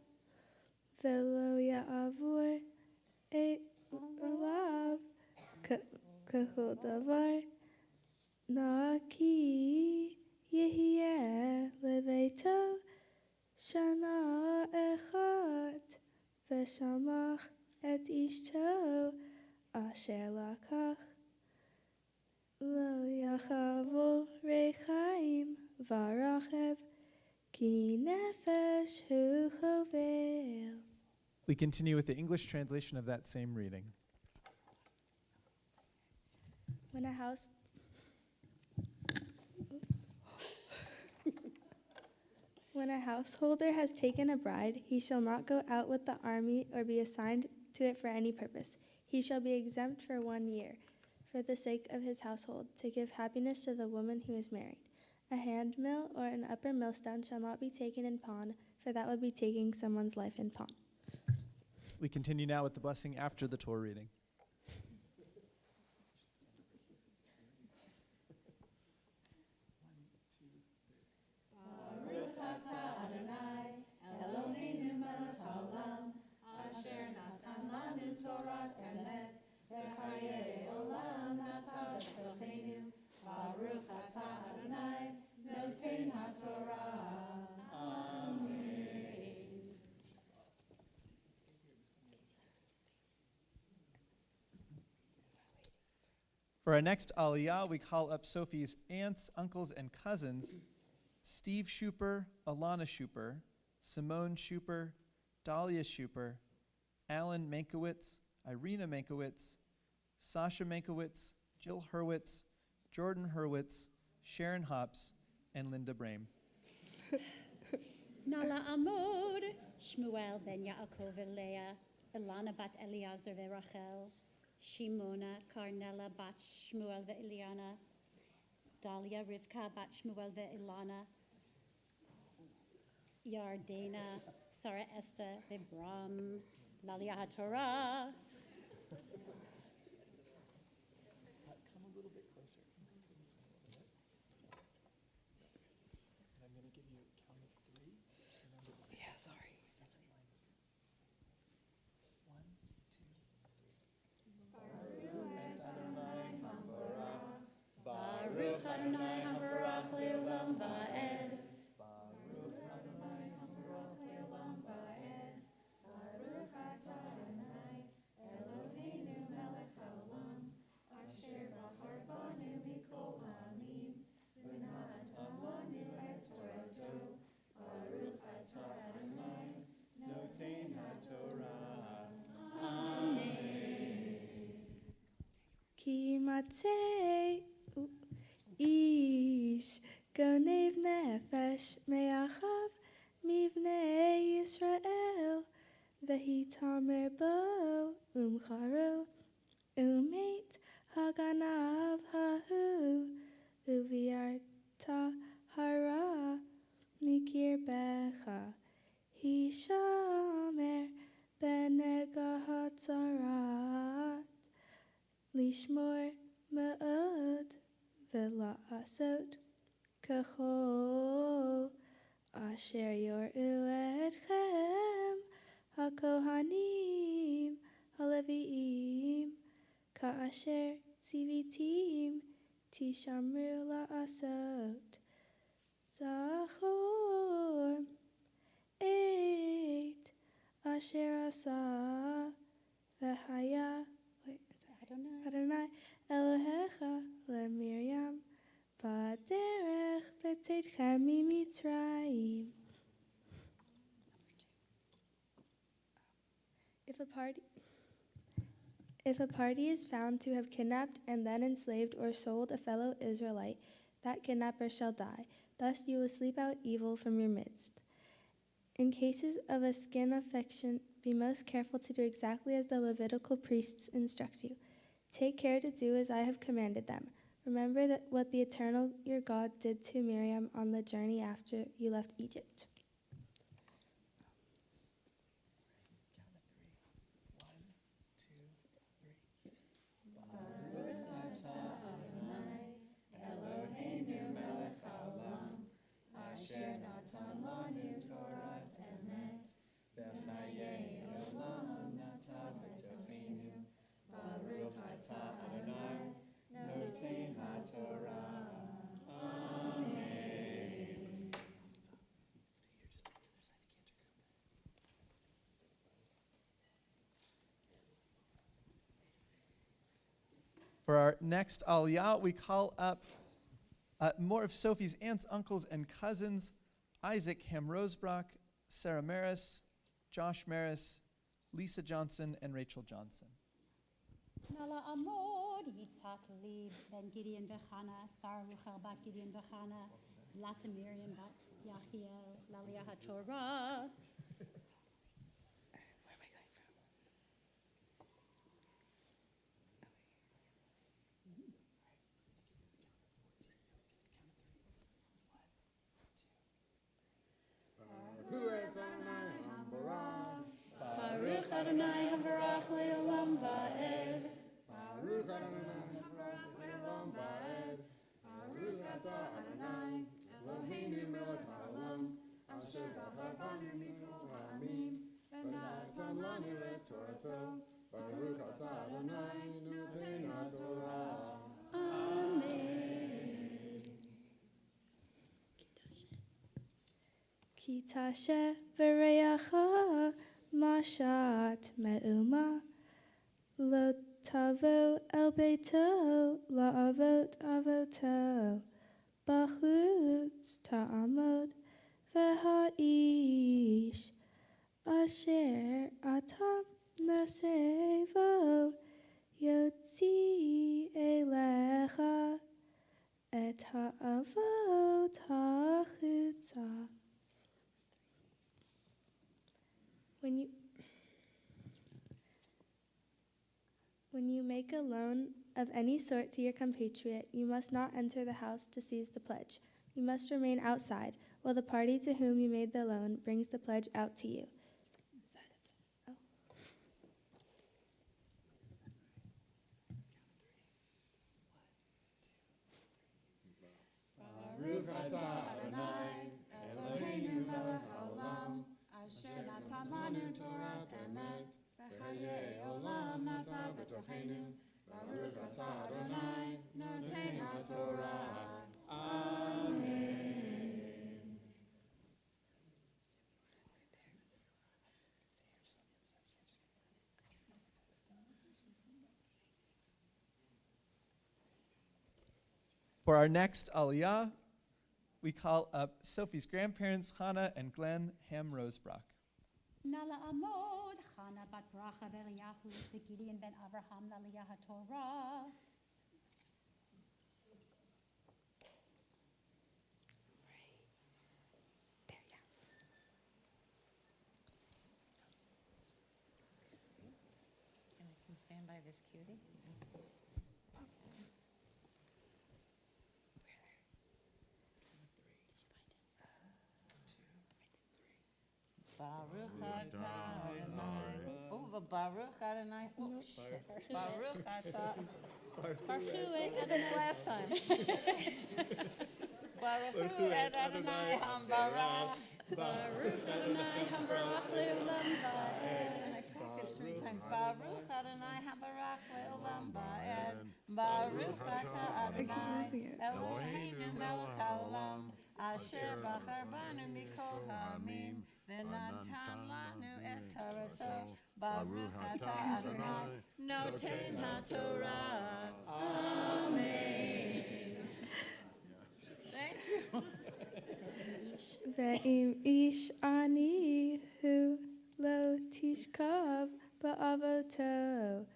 velo ya'avur elav kachol davar na ki yehieh leveito shana echat veshamach et ishto asher lakach Lo yachavo rechaim varachev ki nefesh hu chovel. We continue with the English translation of that same reading. When a householder has taken a bride, he shall not go out with the army or be assigned to it for any purpose. He shall be exempt for 1 year, for the sake of his household, to give happiness to the woman who is married. A hand mill or an upper millstone shall not be taken in pawn, for that would be taking someone's life in pawn. We continue now with the blessing after the Torah reading. Baruch Atah Adonai Eloheinu Melech HaOlam Asher Natan Lanu Torah Emet V'chayei Olam Natan B'tochenu. Baruch Atah Adonai Noten HaTorah. Amen. For our next aliyah, we call up Sophie's aunts, uncles, and cousins, Steve Shupper, Alana Shupper, Simone Shupper, Dahlia Shupper, Alan Mankiewicz, Irina Mankowitz, Sasha Mankowitz, Jill Hurwitz, Jordan Hurwitz, Sharon Hops, and Linda Brame. Nala Amod, Shmuel ben Yaakov Leah, Ilana bat Eliezer veRachel, Shimona Carnella bat Shmuel veIliana, Dalia Rivka bat Shmuel veIlana, Yardena, Sarah Esther veBram, Lalia HaTorah. Come a little bit closer. I'm going to give you a count of 3. Yeah, sorry. 1, 2, 3. Baruch Adonai HaBarach Le'olam Va'ed. Baruch Adonai HaBarach Le'olam Va'ed. Baruch Atah Adonai Eloheinu melech haolam asher bahar banu mikol ha'amim v'natan lanu et Torato. Baruch Atah Adonai noten haTorah. Ki matzei ish gonev nefesh me'achav mivnei Yisrael vehi tamer bo umcharu umeit haganav hahu uviarta hara mikir becha hishamer benegahatzarat lishmor ma'od vela'asot kachol asher yor'u etchem hakohanim haleviim ka'asher tzivitim tishamru la'asot zachor et asher asa v'haya Adonai Elohecha leMiriam b'derech b'tzeitchem miMitzrayim. If a party is found to have kidnapped and then enslaved or sold a fellow Israelite, that kidnapper shall die. Thus you will sleep out evil from your midst. In cases of a skin affection, be most careful to do exactly as the Levitical priests instruct you. Take care to do as I have commanded them. Remember that what the Eternal your God did to Miriam on the journey after you left Egypt. Count of 3. 1, 2, 3. Baruch Atah Adonai Eloheinu melech haolam asher natan lanu Torah emet v'chayei olam natan b'tocheinu. Baruch Atah Adonai noten haTorah. Amen. For our next Aliyah, we call up more of Sophie's aunts, uncles, and cousins, Isaac Hamrosbrock, Sarah Maris, Josh Maris, Lisa Johnson, and Rachel Johnson. Nala Amod, Yitzhak Lib ben Gideon Bechana, Sarah Ruchel bat Gideon Bechana, Lata Miriam bat Yachiel, Lalia HaTorah. Where am I going from? Baruch Adonai HaBarach Le'olam Va'ed. Baruch Adonai HaBarach Le'olam Va'ed. Baruch Atah Adonai Eloheinu melech haolam asher bahar banu mikol ha'amim v'natan lanu et Torato. Baruch Atah Adonai noten haTorah. Amen. Ki tashe v'reyacha mashat me'uma lo tavo el beito la'avot avoto bachutz ta'amod v'ha'ish asher atam noseva avot hachutza. When you make a loan of any sort to your compatriot, you must not enter the house to seize the pledge. You must remain outside while the party to whom you made the loan brings the pledge out to you. Baruch atah Adonai, Eloheinu melech haolam, asher natan lanu Torat emet, v'chayei olam nata b'tochenu. Baruch atah Adonai, noten haTorah. Amen. For our next Aliyah, we call up Sophie's grandparents, Hannah and Glenn Ham-Rosebrock. Nala Amod, Chana bat Bracha Beliyahu, Gideon ben Avraham, Naliyah HaTorah. Can stand by this cutie. Baruch atah Adonai. Oh, but Baruch Adonai. Oh, shit. Baruch atah. Baruch Adonai last time. Baruch Adonai Hambarach. Baruch Adonai Hambarach le'olam va'ed. And I practiced 3 times. Baruch Adonai Hambarach le'olam va'ed. Baruch atah Adonai Eloheinu melech haolam. Asher bachar banu mikol ha'amim. V'natan lanu et Torato. Baruch atah Adonai noten haTorah. Amen. Thank you. Ve'im ish ani hu lo tishkav ba'avoto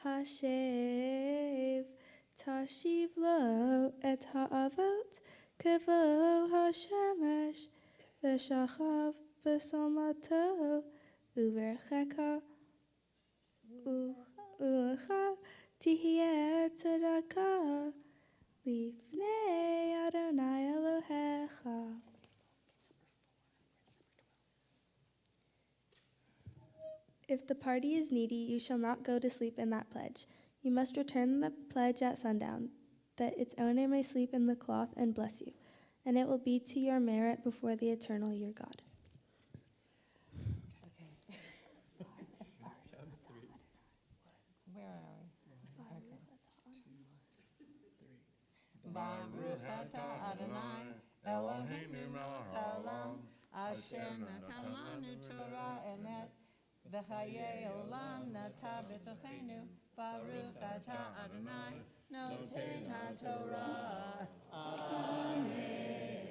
hashev tashiv lo et ha'avot kevo hashemesh v'shachav b'somato uvercheka ucha tihye tzedakah lifnei Adonai Elohecha. If the party is needy, you shall not go to sleep in that pledge. You must return the pledge at sundown, that its owner may sleep in the cloth and bless you, and it will be to your merit before the Eternal your God. Where are we? Okay. Baruch atah Adonai Eloheinu melech haolam, asher natan lanu Torah emet, v'chayei olam nata b'tochenu. Baruch atah Adonai noten haTorah. Amen.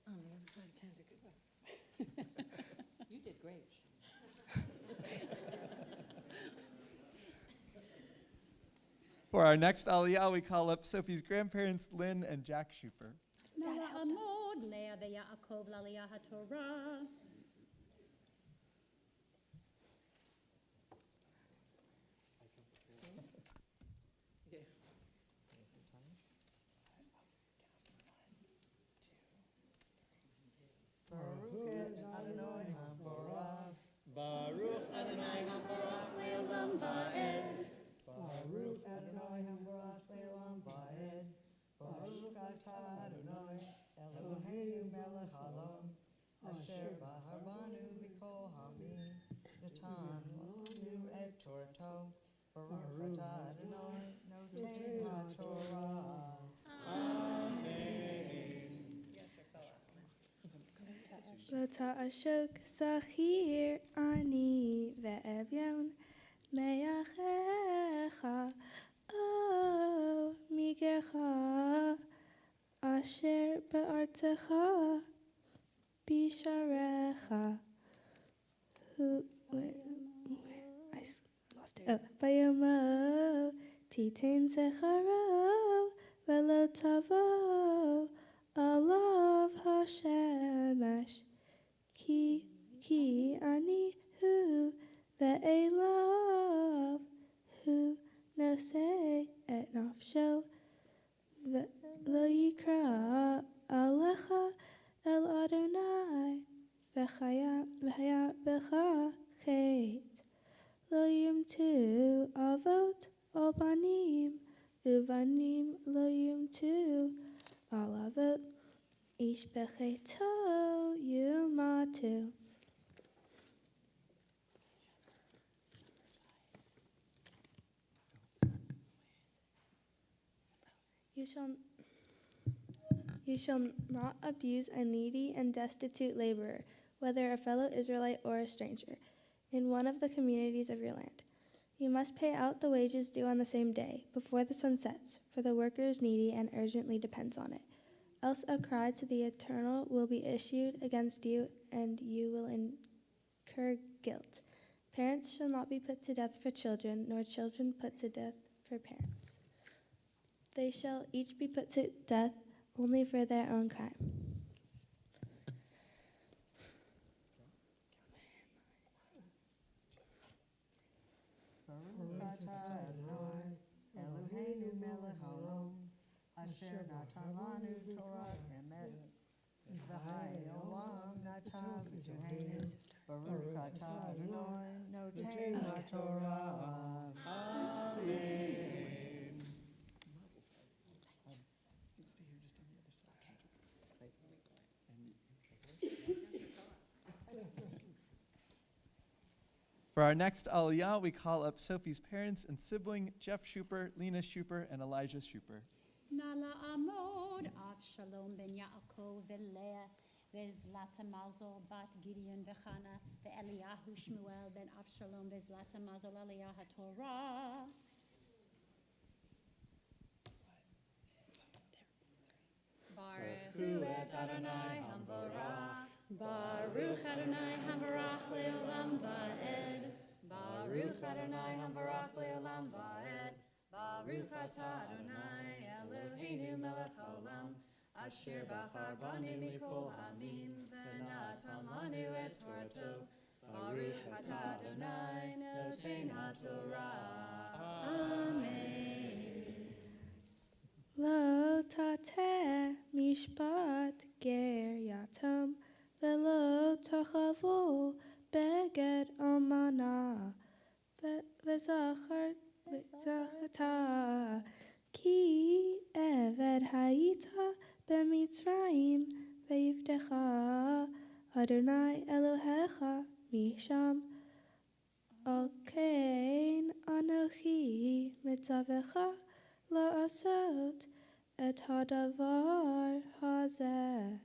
On the other side of Cantor. You did great. For our next Aliyah, we call up Sophie's grandparents, Lynn and Jack Shupper. Nala Amod, Leah ve'Yaakov Laliyah HaTorah. Baruch Adonai Hambarach le'olam va'ed. Baruch Adonai Hambarach le'olam va'ed. Baruch atah Adonai Eloheinu melech haolam, asher bachar banu mikol ha'amim, natan lanu et Torato. Baruch atah Adonai noten haTorah. Amen. Lota ashok sachir ani ve'evyon meyachecha o migercha asher be'artecha bisharecha. Where I lost it. Oh, Bayoma Titain zecharo velo tavo alav hashemesh ki ani hu ve'elav hu nosei et nafsho lo yikra alecha el Adonai v'chaya b'cha chet lo yumtu avot o banim uvanim lo yumtu al avot ish b'cheto yumatu. You shall not abuse a needy and destitute laborer, whether a fellow Israelite or a stranger, in one of the communities of your land. You must pay out the wages due on the same day, before the sun sets, for the worker is needy and urgently depends on it. Else a cry to the Eternal will be issued against you, and you will incur guilt. Parents shall not be put to death for children, nor children put to death for parents. They shall each be put to death only for their own crime. Baruch atah Adonai, Eloheinu melech haolam, asher natan lanu Torah emet, v'chai olam natav v'toheinu. Baruch atah Adonai, noten haTorah. Amen. For our next Aliyah, we call up Sophie's parents and sibling, Jeff Shupper, Lena Shupper, and Elijah Shupper. Nala Amod, Avshalom ben Yaakov, Velea, Vezlata Mazel, Bat Gideon, Vechana, Eliyahu Shmuel ben Avshalom, Vezlata Mazel, Aliyah HaTorah. Baruch et Adonai Hamvarach. Baruch Adonai Hamvarach leolam va'ed. Baruch Adonai Hamvarach leolam va'ed. Baruch atah Adonai Eloheinu melech haolam, asher bachar banu mikol hamim, v'natan lanu et Torato. Baruch atah Adonai noten haTorah. Amen. Lo tateh mishpat ger yatom velo tachavo beged amana v'zacharta ki eved hayita b'mitzrayim v'yivdecha Adonai Elohecha misham al kein anochi mitzavecha la'asot et hadavar hazeh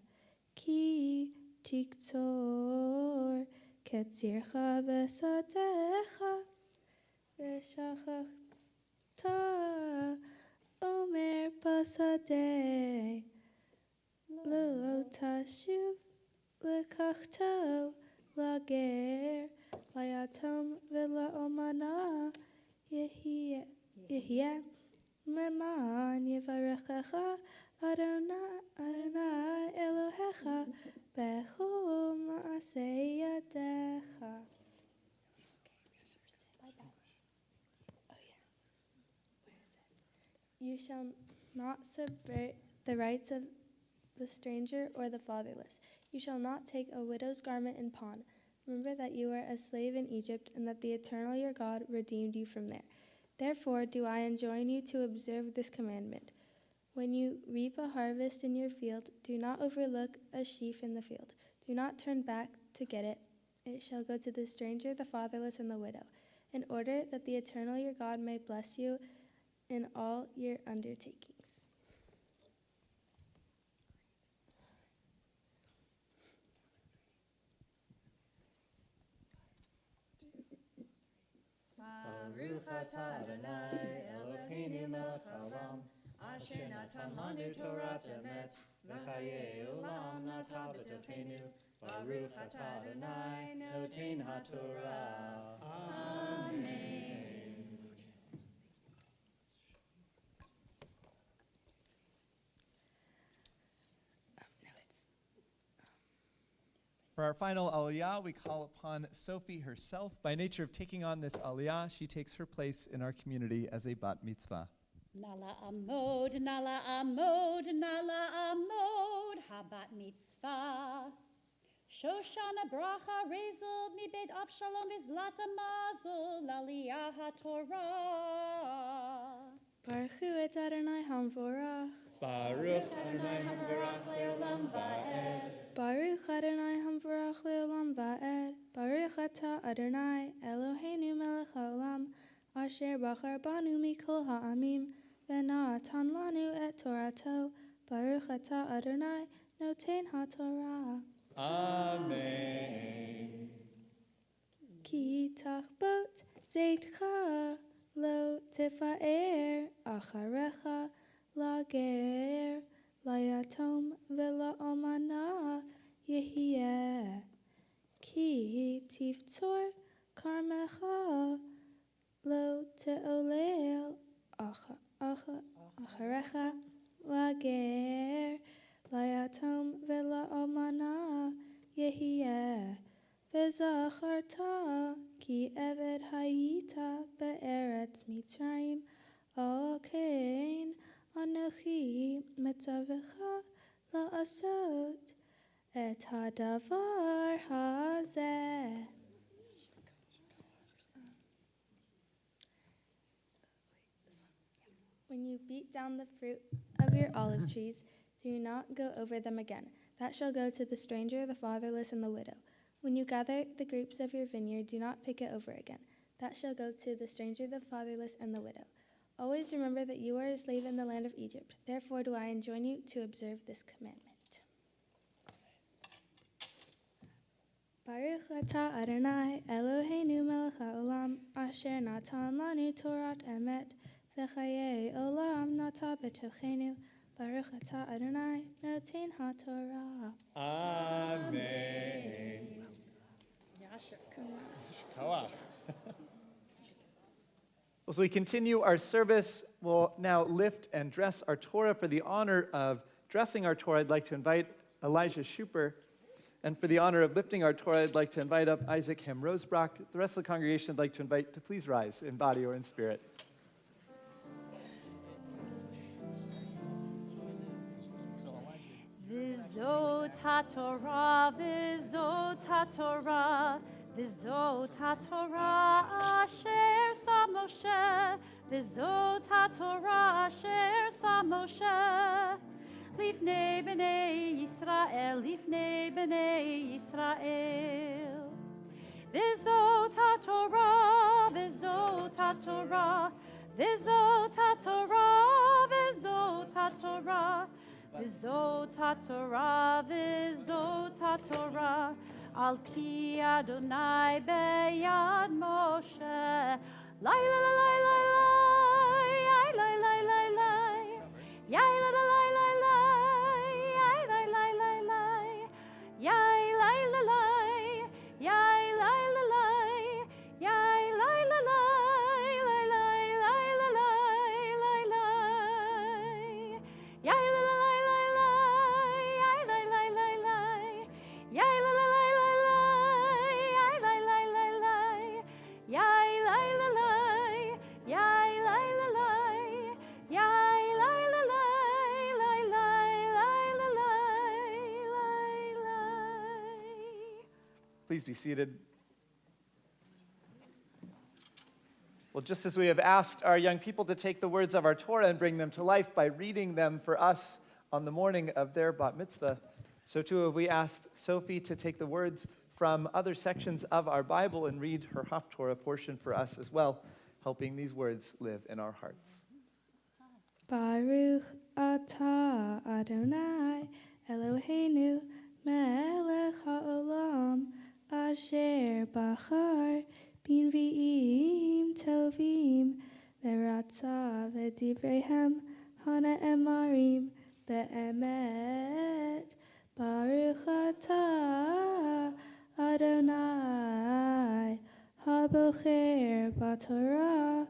ki tiktzor ketzircha v'sadecha v'shachachta omer pasadeh lo tashuv lekachto lager layatom v'la'omana yehiyeh Leman yivarechecha Adonai Elohecha bechol ma'aseh yadecha. You shall not subvert the rights of the stranger or the fatherless. You shall not take a widow's garment in pawn. Remember that you were a slave in Egypt, and that the Eternal your God redeemed you from there. Therefore do I enjoin you to observe this commandment. When you reap a harvest in your field, do not overlook a sheaf in the field. Do not turn back to get it. It shall go to the stranger, the fatherless, and the widow, in order that the Eternal your God may bless you in all your undertakings. Baruch atah Adonai Eloheinu melech haolam, asher natan lanu Torah emet, v'chayei olam natav b'tocheinu. Baruch atah Adonai noten haTorah. Amen. For our final aliyah, we call upon Sophie herself. By nature of taking on this aliyah, she takes her place in our community as a bat mitzvah. Nala amod, nala amod, nala amod, habat mitzvah. Shoshana bracha rezel mi beit Avshalom vizlata mazel laliyah haTorah. Baruch hu et Adonai hamvorach. Baruch Adonai hamvarach leolam va'ed. Baruch Adonai hamvorach leolam va'ed. Baruch atah Adonai Eloheinu melech haolam asher bachar banu mikol ha'amim v'natan lanu et Torato. Baruch atah Adonai noten haTorah. Amen. Ki tachbot zeitcha lo tifa'er acharecha lager layatom vela'omana yehiyeh. Ki tiftor karmecha lo te'olel acharecha lager layatom vela'omana yehiyeh. V'zacharta ki eved hayita be'eretz Mitzrayim alkein anochi metzavecha la'asot et hadavar hazeh. When you beat down the fruit of your olive trees, do not go over them again. That shall go to the stranger, the fatherless, and the widow. When you gather the grapes of your vineyard, do not pick it over again. That shall go to the stranger, the fatherless, and the widow. Always remember that you are a slave in the land of Egypt. Therefore do I enjoin you to observe this commandment. Baruch atah Adonai Eloheinu melech haolam asher natan lanu Torat emet v'chayei olam nata b'tochenu. Baruch atah Adonai noten haTorah. Amen. As we continue our service, we'll now lift and dress our Torah. For the honor of dressing our Torah, I'd like to invite Elijah Shupper. And for the honor of lifting our Torah, I'd like to invite up Isaac Ham-Rosebrock. The rest of the congregation I'd like to invite to please rise in body or in spirit. V'zot haTorah, v'zot haTorah, v'zot haTorah asher sa Moshe, v'zot haTorah asher sa Moshe. Lifnei b'nei Yisrael, lifnei b'nei Yisrael. V'zot haTorah, v'zot haTorah, v'zot haTorah, v'zot haTorah. V'zot haTorah, v'zot haTorah, al pi Adonai beyad Moshe. Lai la la lai lai lai, lai lai lai lai, yai la la lai lai lai, yai lai lai lai lai, yai lai la lai, yai lai la lai, yai lai la lai, lai lai lai la lai, lai lai, yai la la. Please be seated. Well, just as we have asked our young people to take the words of our Torah and bring them to life by reading them for us on the morning of their bat mitzvah, so too have we asked Sophie to take the words from other sections of our Bible and read her Haftorah portion for us as well, helping these words live in our hearts. Baruch atah Adonai Eloheinu melech haolam asher bachar b'nvi'im tovim v'ratza v'divreihem hana'emarim be'emet. Baruch atah Adonai habocher b'Torah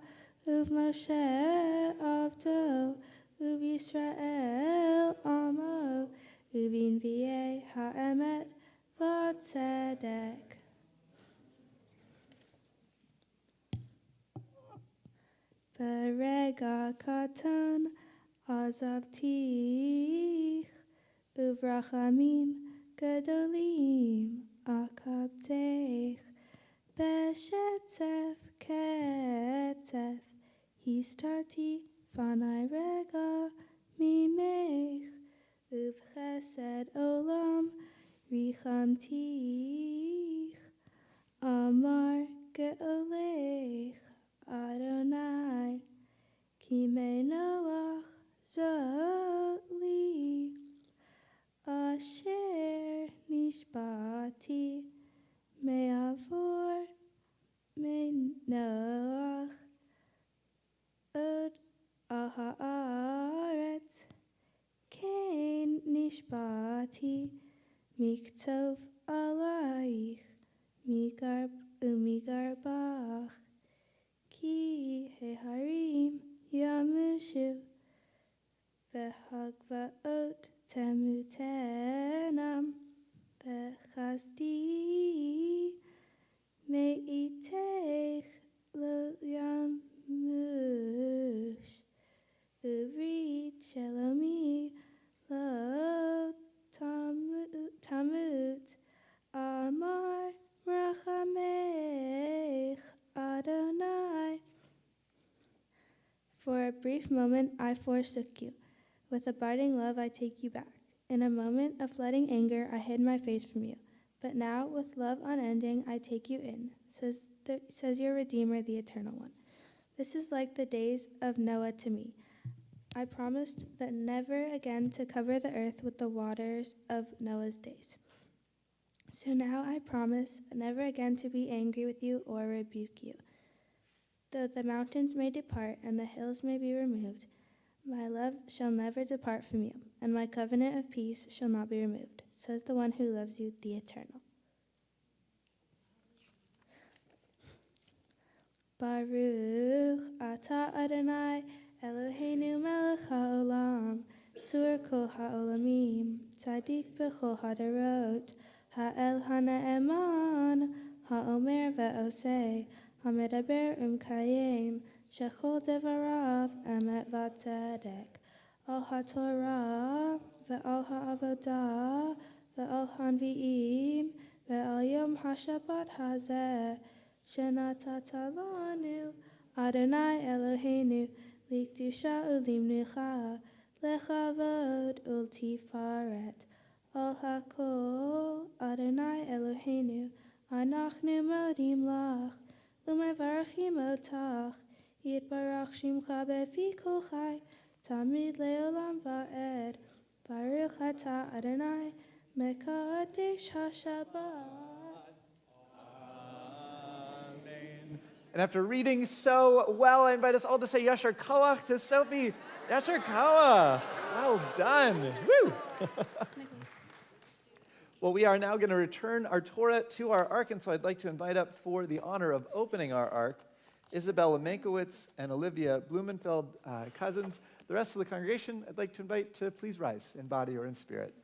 uv'Moshe avdo uv'Yisrael amo uv'nvi'ei ha'emet v'tzedek. Berega katan azavtich uvrachamim gadolim akabtech beshetzef ketzef histarti fanai rega mimech uvchesed olam richamtich amar geolech Adonai, Kimei Noach Zoli, Asher Nishbati, Me'avor, Me'noach, Od al haaretz, Kain Nishbati, Miktov alaich, Migarb umigarbach, Ki heharim yamushu v'hagvaot temutenam v'chasdi me'itech lo yamush uvrit shelomi lo tamut amar rachamech Adonai. For a brief moment I forsook you. With abiding love I take you back. In a moment of flooding anger I hid my face from you. But now, with love unending, I take you in, says your Redeemer, the Eternal One. This is like the days of Noah to me. I promised that never again to cover the earth with the waters of Noah's days. So now I promise never again to be angry with you or rebuke you. Though the mountains may depart and the hills may be removed, my love shall never depart from you, and my covenant of peace shall not be removed, says the one who loves you, the Eternal. Baruch atah Adonai Eloheinu melech haolam, tzur kol haolamim, tzadik b'chol hadarot, ha'el ha'ne'eman, ha'omer ve'oseh, ha'medaber kayem, shechol devarav emet v'tzedek, al ha'torah ve'al ha'avodah ve'al hanvi'im ve'al yom ha'shabbat hazeh, shenatata lanu Adonai Eloheinu likdusha ulimnucha lechavod ultifaret al hakol Adonai Eloheinu anachnu modim lach umevarachim otach yitbarach shimcha befi kol chai tamid leolam va'ed baruch atah Adonai mekadesh haShabbat. And after reading so well, I invite us all to say Yashar Koach to Sophie. Yashar Koach. Well done. Woo! Well, we are now going to return our Torah to our ark, and so I'd like to invite up for the honor of opening our ark Isabella Mankiewicz and Olivia Blumenfeld, cousins. The rest of the congregation, I'd like to invite to please rise in body or in spirit.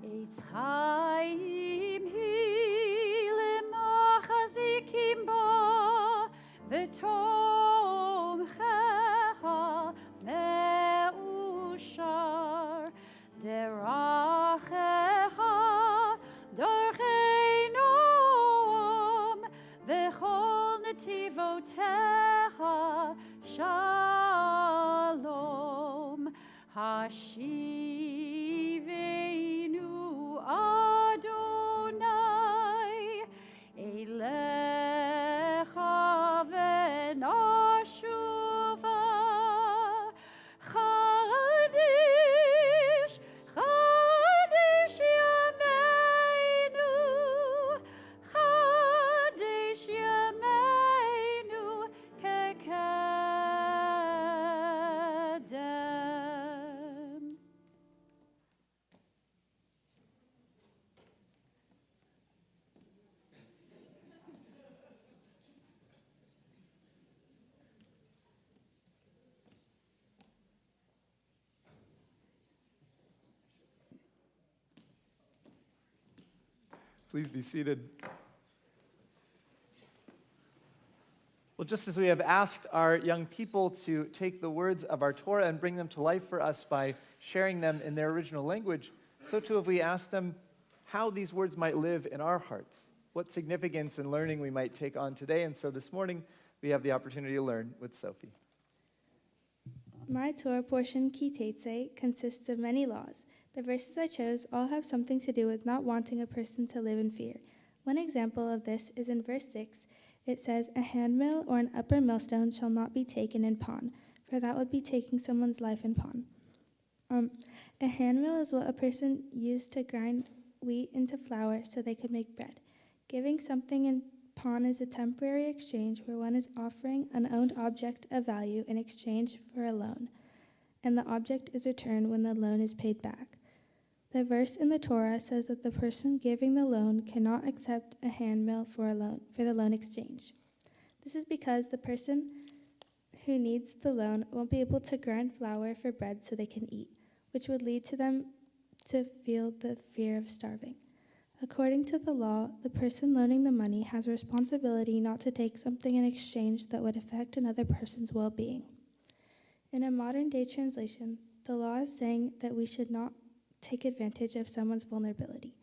Eitz chaim hi lemachazikim bo v'tomchecha me'ushar derachecha dorchei noam v'chol netivotecha shalom Hashivenu Adonai Please be seated. Well, just as we have asked our young people to take the words of our Torah and bring them to life for us by sharing them in their original language, so too have we asked them how these words might live in our hearts, what significance and learning we might take on today. And so this morning, we have the opportunity to learn with Sophie. My Torah portion, Ki Tetzei, consists of many laws. The verses I chose all have something to do with not wanting a person to live in fear. One example of this is in verse 6. It says, "A handmill or an upper millstone shall not be taken in pawn," for that would be taking someone's life in pawn. A handmill is what a person used to grind wheat into flour so they could make bread. Giving something in pawn is a temporary exchange where one is offering an owned object of value in exchange for a loan, and the object is returned when the loan is paid back. The verse in the Torah says that the person giving the loan cannot accept a handmill for the loan exchange. This is because the person who needs the loan won't be able to grind flour for bread so they can eat, which would lead to them to feel the fear of starving. According to the law, the person loaning the money has a responsibility not to take something in exchange that would affect another person's well-being. In a modern-day translation, the law is saying that we should not take advantage of someone's vulnerability.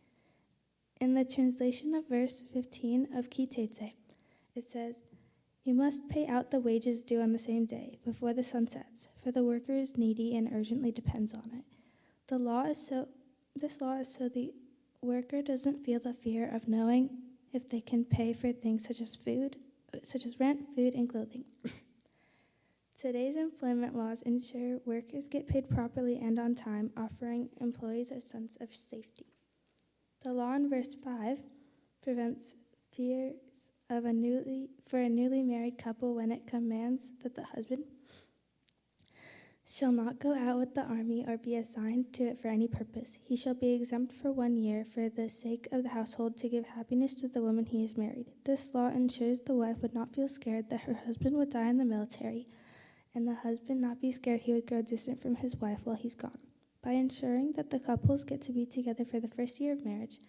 In the translation of verse 15 of Ki Tetzei, it says, "You must pay out the wages due on the same day, before the sun sets, for the worker is needy and urgently depends on it." This law is so the worker doesn't feel the fear of knowing if they can pay for things such as rent, food, and clothing. Today's employment laws ensure workers get paid properly and on time, offering employees a sense of safety. The law in verse 5 prevents fears of for a newly married couple when it commands that the husband shall not go out with the army or be assigned to it for any purpose. He shall be exempt for 1 year for the sake of the household to give happiness to the woman he has married. This law ensures the wife would not feel scared that her husband would die in the military, and the husband not be scared he would grow distant from his wife while he's gone. By ensuring that the couples get to be together for the first year of marriage,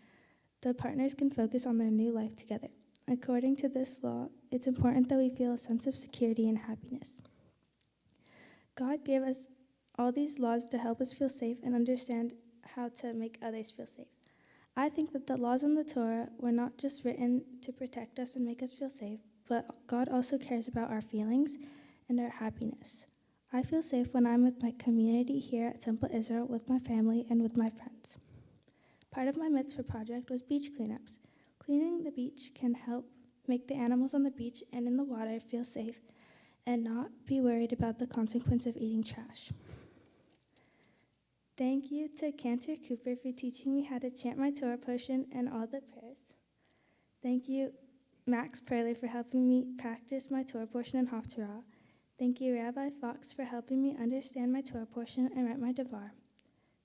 the partners can focus on their new life together. According to this law, it's important that we feel a sense of security and happiness. God gave us all these laws to help us feel safe and understand how to make others feel safe. I think that the laws in the Torah were not just written to protect us and make us feel safe, but God also cares about our feelings and our happiness. I feel safe when I'm with my community here at Temple Israel, with my family, and with my friends. Part of my Mitzvah project was beach cleanups. Cleaning the beach can help make the animals on the beach and in the water feel safe and not be worried about the consequence of eating trash. Thank you to Cantor Cooper for teaching me how to chant my Torah portion and all the prayers. Thank you, Max Perley, for helping me practice my Torah portion in Haftarah. Thank you, Rabbi Fox, for helping me understand my Torah portion and write my Devar.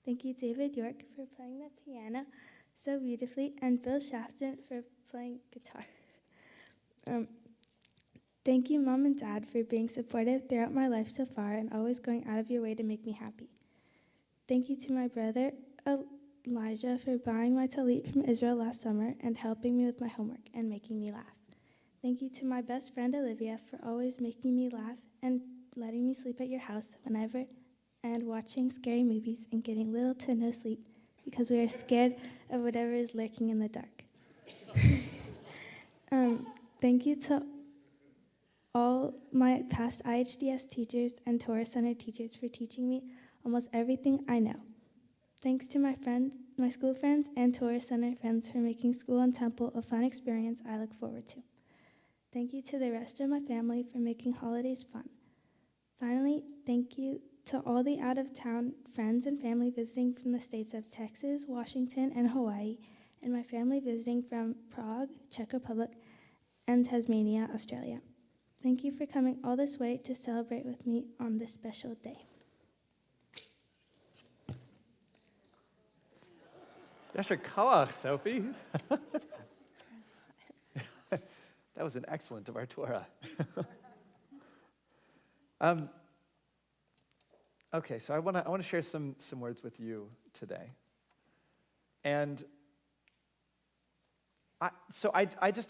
Thank you, David York, for playing the piano so beautifully, and Bill Shafton for playing guitar. Thank you, Mom and Dad, for being supportive throughout my life so far and always going out of your way to make me happy. Thank you to my brother, Elijah, for buying my talit from Israel last summer and helping me with my homework and making me laugh. Thank you to my best friend, Olivia, for always making me laugh and letting me sleep at your house whenever, and watching scary movies and getting little to no sleep because we are scared of whatever is lurking in the dark. Thank you to all my past IHDS teachers and Torah Center teachers for teaching me almost everything I know. Thanks to my friends, my school friends, and Torah Center friends for making school and temple a fun experience I look forward to. Thank you to the rest of my family for making holidays fun. Finally, thank you to all the out-of-town friends and family visiting from the states of Texas, Washington, and Hawaii, and my family visiting from Prague, Czech Republic, and Tasmania, Australia. Thank you for coming all this way to celebrate with me on this special day. Yasher Koach, Sophie. That was an excellent of our Torah. Okay, so I want to share some words with you today. And I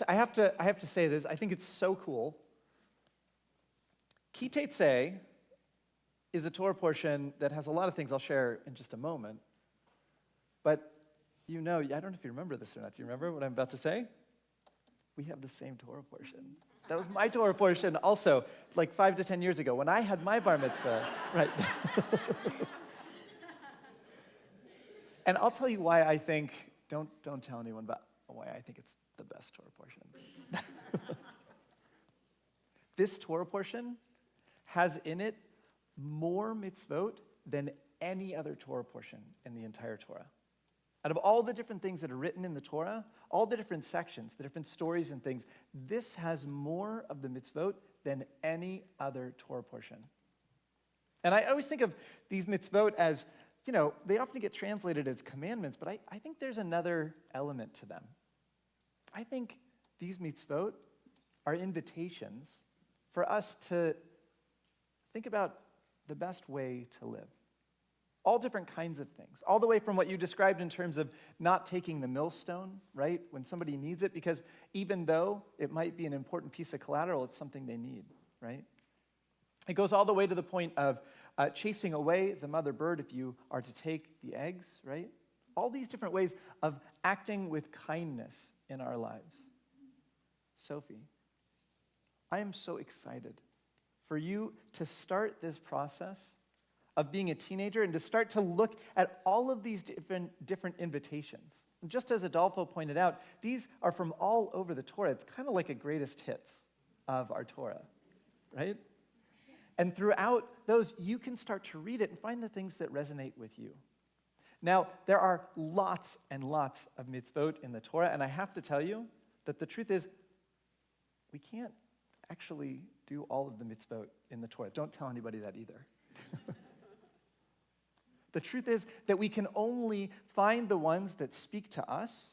have to say this. I think it's so cool. Ki Tetzei is a Torah portion that has a lot of things I'll share in just a moment. But I don't know if you remember this or not. Do you remember what I'm about to say? We have the same Torah portion. That was my Torah portion also, like 5 to 10 years ago when I had my bar mitzvah. Right. And I'll tell you why I think, don't tell anyone about why I think it's the best Torah portion. This Torah portion has in it more mitzvot than any other Torah portion in the entire Torah. Out of all the different things that are written in the Torah, all the different sections, the different stories and things, this has more of the mitzvot than any other Torah portion. And I always think of these mitzvot as, they often get translated as commandments, but I think there's another element to them. I think these mitzvot are invitations for us to think about the best way to live. All different kinds of things, all the way from what you described in terms of not taking the millstone, right, when somebody needs it, because even though it might be an important piece of collateral, it's something they need, right? It goes all the way to the point of chasing away the mother bird if you are to take the eggs, right? All these different ways of acting with kindness in our lives. Sophie, I am so excited for you to start this process of being a teenager and to start to look at all of these different invitations. And just as Adolfo pointed out, these are from all over the Torah. It's kind of like a greatest hits of our Torah, right? And throughout those, you can start to read it and find the things that resonate with you. Now, there are lots and lots of mitzvot in the Torah, and I have to tell you that the truth is we can't actually do all of the mitzvot in the Torah. Don't tell anybody that either. The truth is that we can only find the ones that speak to us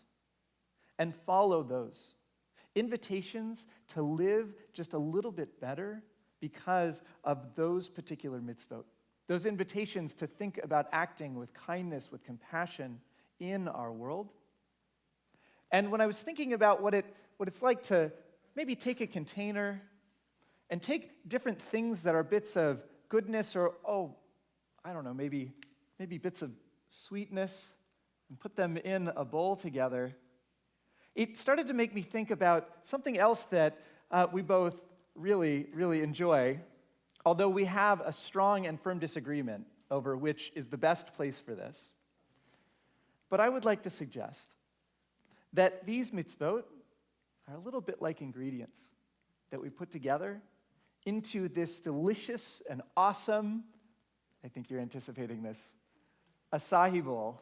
and follow those. Invitations to live just a little bit better because of those particular mitzvot. Those invitations to think about acting with kindness, with compassion in our world. And when I was thinking about what it's like to maybe take a container and take different things that are bits of goodness or, maybe bits of sweetness and put them in a bowl together, it started to make me think about something else that we both really, really enjoy, although we have a strong and firm disagreement over which is the best place for this. But I would like to suggest that these mitzvot are a little bit like ingredients that we put together into this delicious and awesome, I think you're anticipating this, acai bowl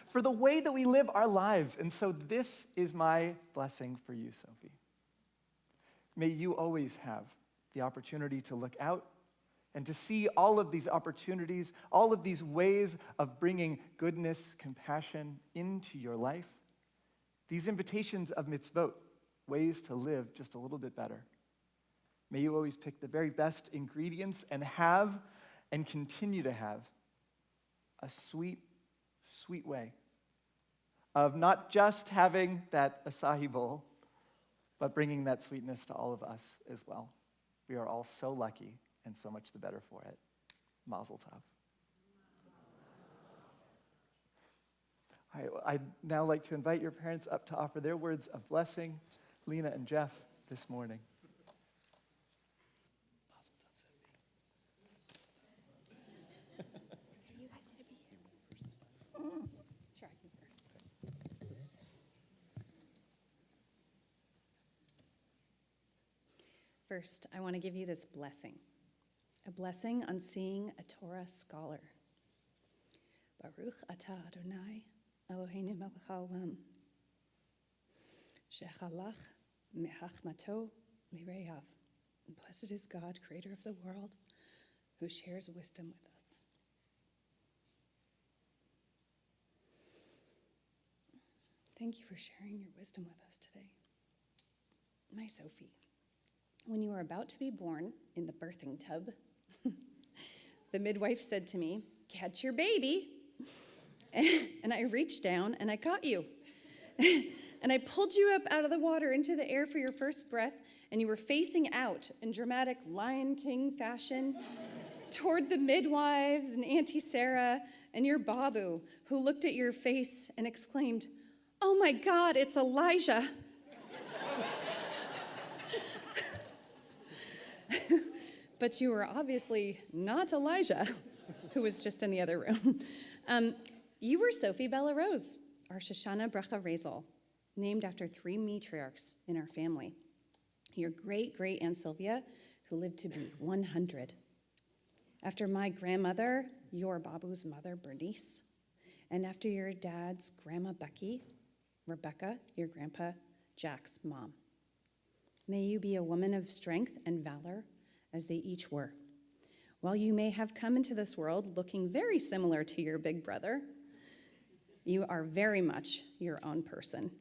for the way that we live our lives. And so this is my blessing for you, Sophie. May you always have the opportunity to look out and to see all of these opportunities, all of these ways of bringing goodness, compassion into your life. These invitations of mitzvot, ways to live just a little bit better. May you always pick the very best ingredients and have and continue to have a sweet, sweet way of not just having that acai bowl, but bringing that sweetness to all of us as well. We are all so lucky and so much the better for it. Mazel tov. I'd now like to invite your parents up to offer their words of blessing, Lena and Jeff, this morning. Sure, I can first. First, I want to give you this blessing. A blessing on seeing a Torah scholar. Baruch atah Adonai Eloheinu melech haolam, shechalach mechachmato lireyav. Blessed is God, creator of the world, who shares wisdom with us. Thank you for sharing your wisdom with us today. My Sophie, when you were about to be born in the birthing tub, the midwife said to me, "Catch your baby." And I reached down and I caught you. And I pulled you up out of the water into the air for your first breath, and you were facing out in dramatic Lion King fashion toward the midwives and Auntie Sarah and your Babu, who looked at your face and exclaimed, "Oh my God, it's Elijah." But you were obviously not Elijah, who was just in the other room. You were Sophie Bella Rose, our Shoshana Bracha Razel, named after 3 matriarchs in our family. Your great-great-aunt Sylvia, who lived to be 100. After my grandmother, your Babu's mother, Bernice. And after your dad's grandma, Becky, Rebecca, your grandpa, Jack's mom. May you be a woman of strength and valor, as they each were. While you may have come into this world looking very similar to your big brother, you are very much your own person,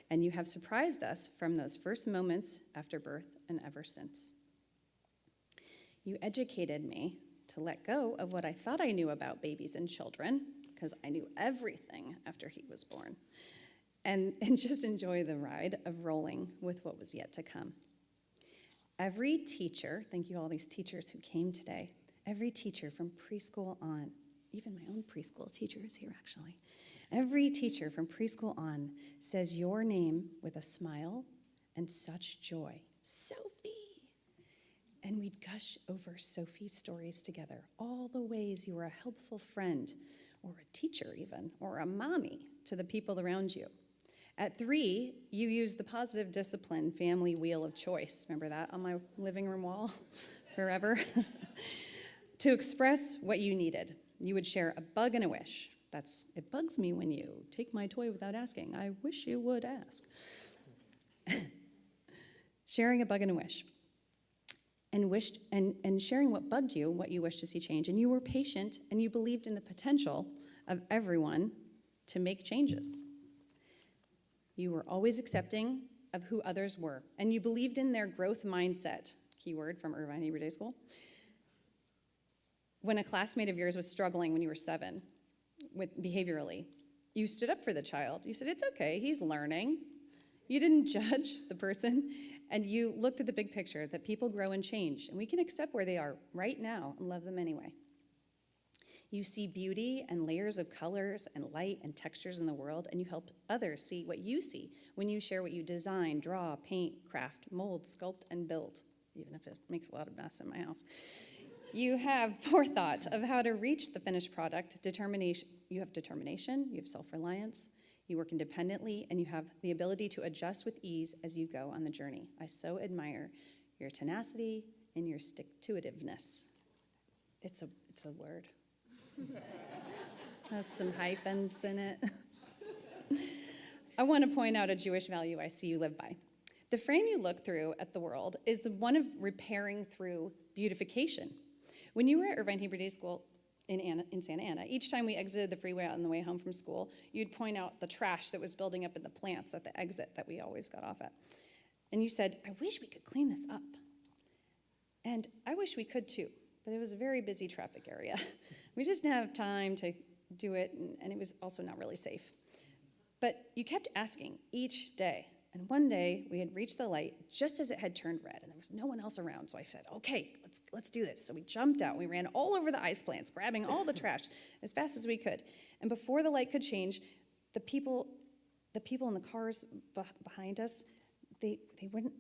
and you have surprised us from those first moments after birth and ever since. You educated me to let go of what I thought I knew about babies and children, because I knew everything after he was born, and just enjoy the ride of rolling with what was yet to come. Every teacher, thank you all these teachers who came today, every teacher from preschool on, even my own preschool teacher is here actually, every teacher from preschool on says your name with a smile and such joy, Sophie. And we'd gush over Sophie's stories together, all the ways you were a helpful friend, or a teacher even, or a mommy to the people around you. At 3, you used the positive discipline family wheel of choice. Remember that on my living room wall forever? To express what you needed. You would share a bug and a wish. That's, it bugs me when you take my toy without asking. I wish you would ask. Sharing a bug and a wish. And sharing what bugged you, what you wished to see change. And you were patient, and you believed in the potential of everyone to make changes. You were always accepting of who others were, and you believed in their growth mindset, keyword from Irvine Hebrew Day School. When a classmate of yours was struggling when you were 7 with behaviorally, you stood up for the child. You said, it's okay, he's learning. You didn't judge the person, and you looked at the big picture, that people grow and change, and we can accept where they are right now and love them anyway. You see beauty and layers of colors and light and textures in the world, and you help others see what you see when you share what you design, draw, paint, craft, mold, sculpt, and build, even if it makes a lot of mess in my house. You have forethought of how to reach the finished product, determination. You have determination, you have self-reliance, you work independently, and you have the ability to adjust with ease as you go on the journey. I so admire your tenacity and your stick-to-itiveness. It's a word. Has some hyphens in it. I want to point out a Jewish value I see you live by. The frame you look through at the world is the one of repairing through beautification. When you were at Irvine Hebrew Day School in Santa Ana, each time we exited the freeway on the way home from school, you'd point out the trash that was building up in the plants at the exit that we always got off at. And you said, I wish we could clean this up. And I wish we could too, but it was a very busy traffic area. We just didn't have time to do it, and it was also not really safe. But you kept asking each day, and one day we had reached the light just as it had turned red, and there was no one else around, so I said, okay, let's do this. So we jumped out, we ran all over the ice plants, grabbing all the trash as fast as we could. And before the light could change, the people in the cars behind us, they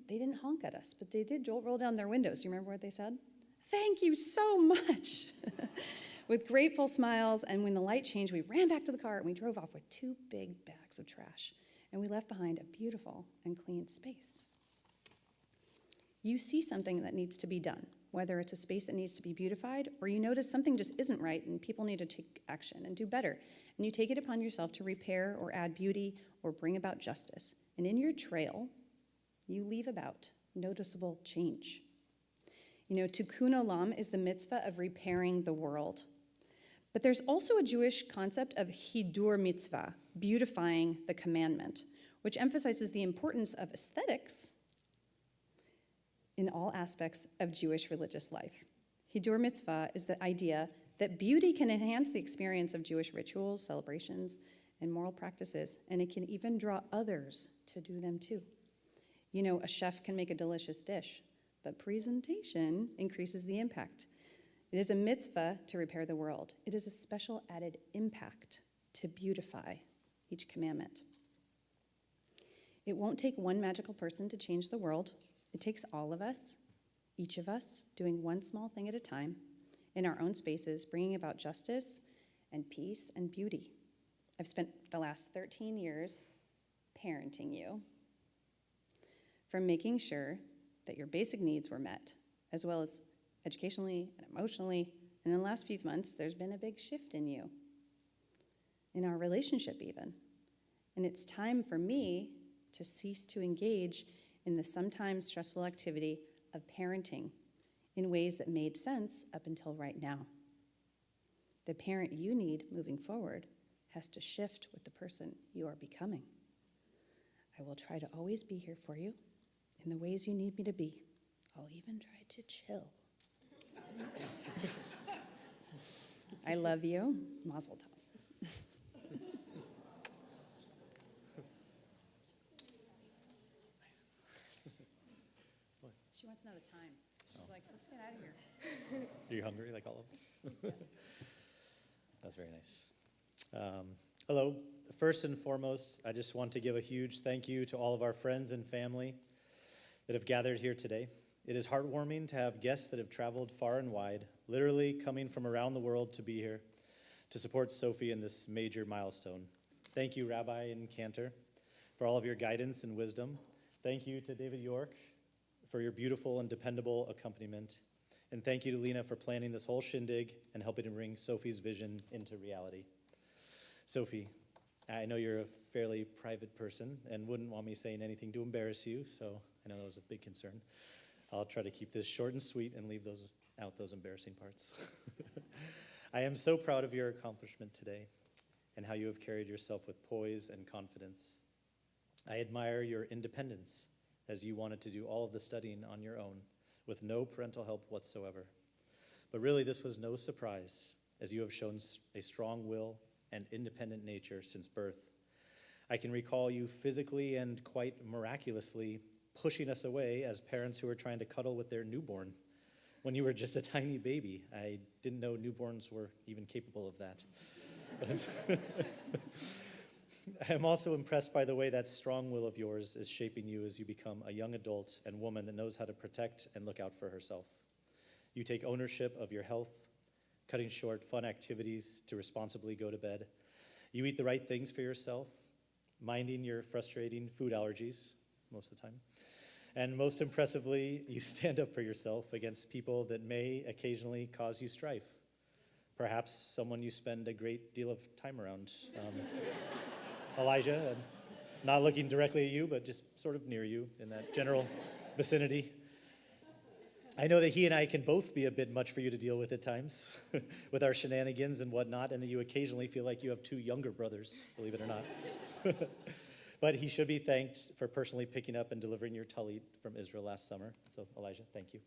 didn't honk at us, but they did roll down their windows. Do you remember what they said? Thank you so much. With grateful smiles, and when the light changed, we ran back to the car and we drove off with 2 big bags of trash, and we left behind a beautiful and clean space. You see something that needs to be done, whether it's a space that needs to be beautified, or you notice something just isn't right and people need to take action and do better, and you take it upon yourself to repair or add beauty or bring about justice. And in your trail, you leave about noticeable change. You know, tikkun olam is the mitzvah of repairing the world. But there's also a Jewish concept of hidur mitzvah, beautifying the commandment, which emphasizes the importance of aesthetics in all aspects of Jewish religious life. Hidur mitzvah is the idea that beauty can enhance the experience of Jewish rituals, celebrations, and moral practices, and it can even draw others to do them too. You know, a chef can make a delicious dish, but presentation increases the impact. It is a mitzvah to repair the world. It is a special added impact to beautify each commandment. It won't take one magical person to change the world. It takes all of us, each of us, doing one small thing at a time in our own spaces, bringing about justice and peace and beauty. I've spent the last 13 years parenting you, from making sure that your basic needs were met, as well as educationally and emotionally. And in the last few months, there's been a big shift in you, in our relationship even. And it's time for me to cease to engage in the sometimes stressful activity of parenting in ways that made sense up until right now. The parent you need moving forward has to shift with the person you are becoming. I will try to always be here for you in the ways you need me to be. I'll even try to chill. I love you. Mazel tov. She wants to know the time. She's like, let's get out of here. Are you hungry like all of us? That's very nice. Hello. First and foremost, I just want to give a huge thank you to all of our friends and family that have gathered here today. It is heartwarming to have guests that have traveled far and wide, literally coming from around the world to be here to support Sophie in this major milestone. Thank you, Rabbi and Cantor, for all of your guidance and wisdom. Thank you to David York for your beautiful and dependable accompaniment. And thank you to Lena for planning this whole shindig and helping to bring Sophie's vision into reality. Sophie, I know you're a fairly private person and wouldn't want me saying anything to embarrass you, so I know that was a big concern. I'll try to keep this short and sweet and leave those embarrassing parts. I am so proud of your accomplishment today and how you have carried yourself with poise and confidence. I admire your independence as you wanted to do all of the studying on your own with no parental help whatsoever. But really, this was no surprise, as you have shown a strong will and independent nature since birth. I can recall you physically and quite miraculously pushing us away as parents who were trying to cuddle with their newborn when you were just a tiny baby. I didn't know newborns were even capable of that. I am also impressed by the way that strong will of yours is shaping you as you become a young adult and woman that knows how to protect and look out for herself. You take ownership of your health, cutting short fun activities to responsibly go to bed. You eat the right things for yourself, minding your frustrating food allergies most of the time. And most impressively, you stand up for yourself against people that may occasionally cause you strife. Perhaps someone you spend a great deal of time around. Elijah, not looking directly at you, but just sort of near you in that general vicinity. I know that he and I can both be a bit much for you to deal with at times, with our shenanigans and whatnot, and that you occasionally feel like you have two younger brothers, believe it or not. But he should be thanked for personally picking up and delivering your talit from Israel last summer. So, Elijah, thank you.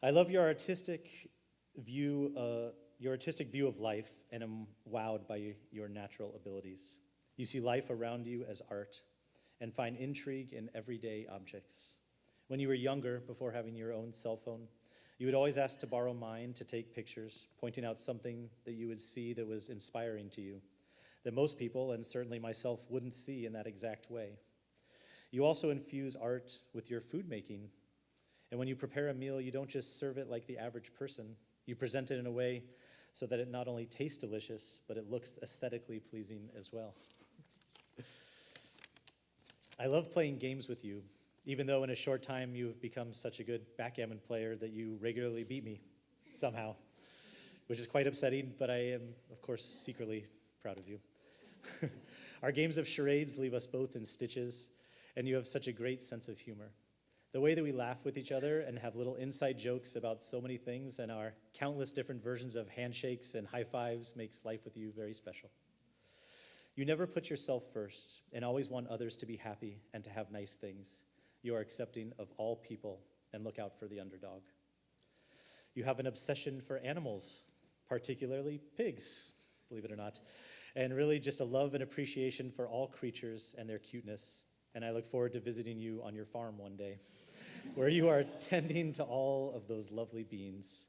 I love your artistic view of life, and am wowed by your natural abilities. You see life around you as art and find intrigue in everyday objects. When you were younger, before having your own cell phone, you would always ask to borrow mine to take pictures, pointing out something that you would see that was inspiring to you, that most people, and certainly myself, wouldn't see in that exact way. You also infuse art with your food making, and when you prepare a meal, you don't just serve it like the average person. You present it in a way so that it not only tastes delicious, but it looks aesthetically pleasing as well. I love playing games with you, even though in a short time you have become such a good backgammon player that you regularly beat me somehow, which is quite upsetting, but I am, of course, secretly proud of you. Our games of charades leave us both in stitches, and you have such a great sense of humor. The way that we laugh with each other and have little inside jokes about so many things and our countless different versions of handshakes and high fives makes life with you very special. You never put yourself first and always want others to be happy and to have nice things. You are accepting of all people and look out for the underdog. You have an obsession for animals, particularly pigs, believe it or not. and really just a love and appreciation for all creatures and their cuteness. And I look forward to visiting you on your farm one day, where you are tending to all of those lovely beans.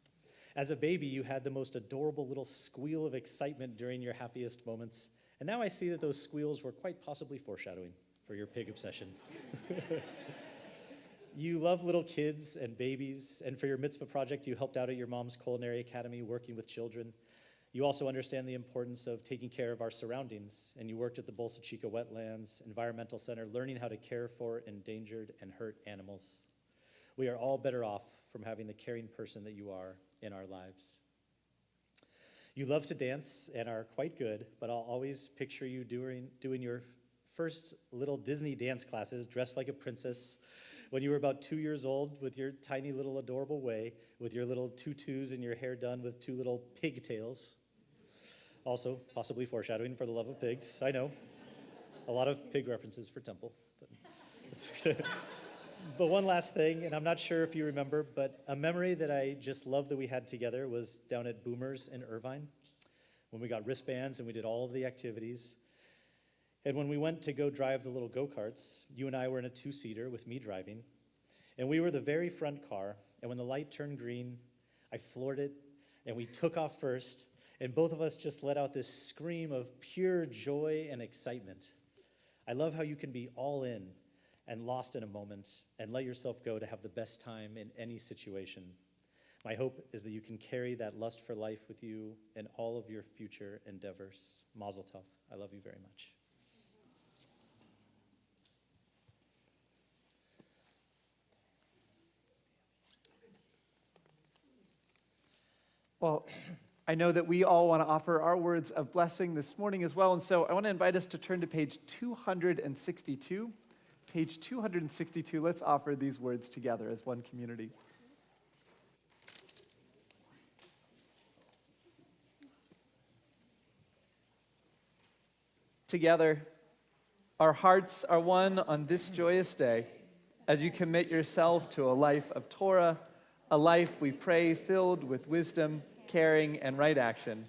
As a baby, you had the most adorable little squeal of excitement during your happiest moments, and now I see that those squeals were quite possibly foreshadowing for your pig obsession. You love little kids and babies, and for your mitzvah project, you helped out at your mom's culinary academy working with children. You also understand the importance of taking care of our surroundings, and you worked at the Bolsa Chica Wetlands Environmental Center learning how to care for endangered and hurt animals. We are all better off from having the caring person that you are in our lives. You love to dance and are quite good, but I'll always picture you doing your first little Disney dance classes dressed like a princess when you were about 2 years old with your tiny little adorable way, with your little tutus and your hair done with 2 little pigtails. Also, possibly foreshadowing for the love of pigs, I know. A lot of pig references for Temple. But one last thing, and I'm not sure if you remember, but a memory that I just love that we had together was down at Boomers in Irvine, when we got wristbands and we did all of the activities. And when we went to go drive the little go-karts, you and I were in a 2-seater with me driving, and we were the very front car, and when the light turned green, I floored it, and we took off first, and both of us just let out this scream of pure joy and excitement. I love how you can be all in and lost in a moment and let yourself go to have the best time in any situation. My hope is that you can carry that lust for life with you in all of your future endeavors. Mazel tov. I love you very much. Well, I know that we all want to offer our words of blessing this morning as well, and so I want to invite us to turn to page 262. Page 262, let's offer these words together as one community. Together, our hearts are one on this joyous day as you commit yourself to a life of Torah, a life, we pray, filled with wisdom, caring, and right action.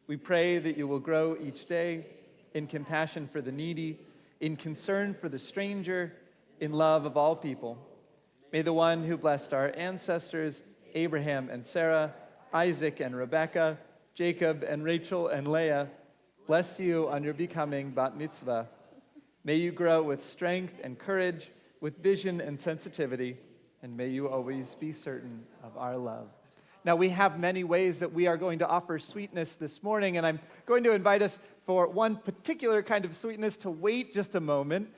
We pray that you will grow each day in compassion for the needy, in concern for the stranger, in love of all people. May the one who blessed our ancestors, Abraham and Sarah, Isaac and Rebekah, Jacob and Rachel and Leah, bless you on your becoming bat mitzvah. May you grow with strength and courage, with vision and sensitivity, and may you always be certain of our love. Now, we have many ways that we are going to offer sweetness this morning, and I'm going to invite us for one particular kind of sweetness to wait just a moment.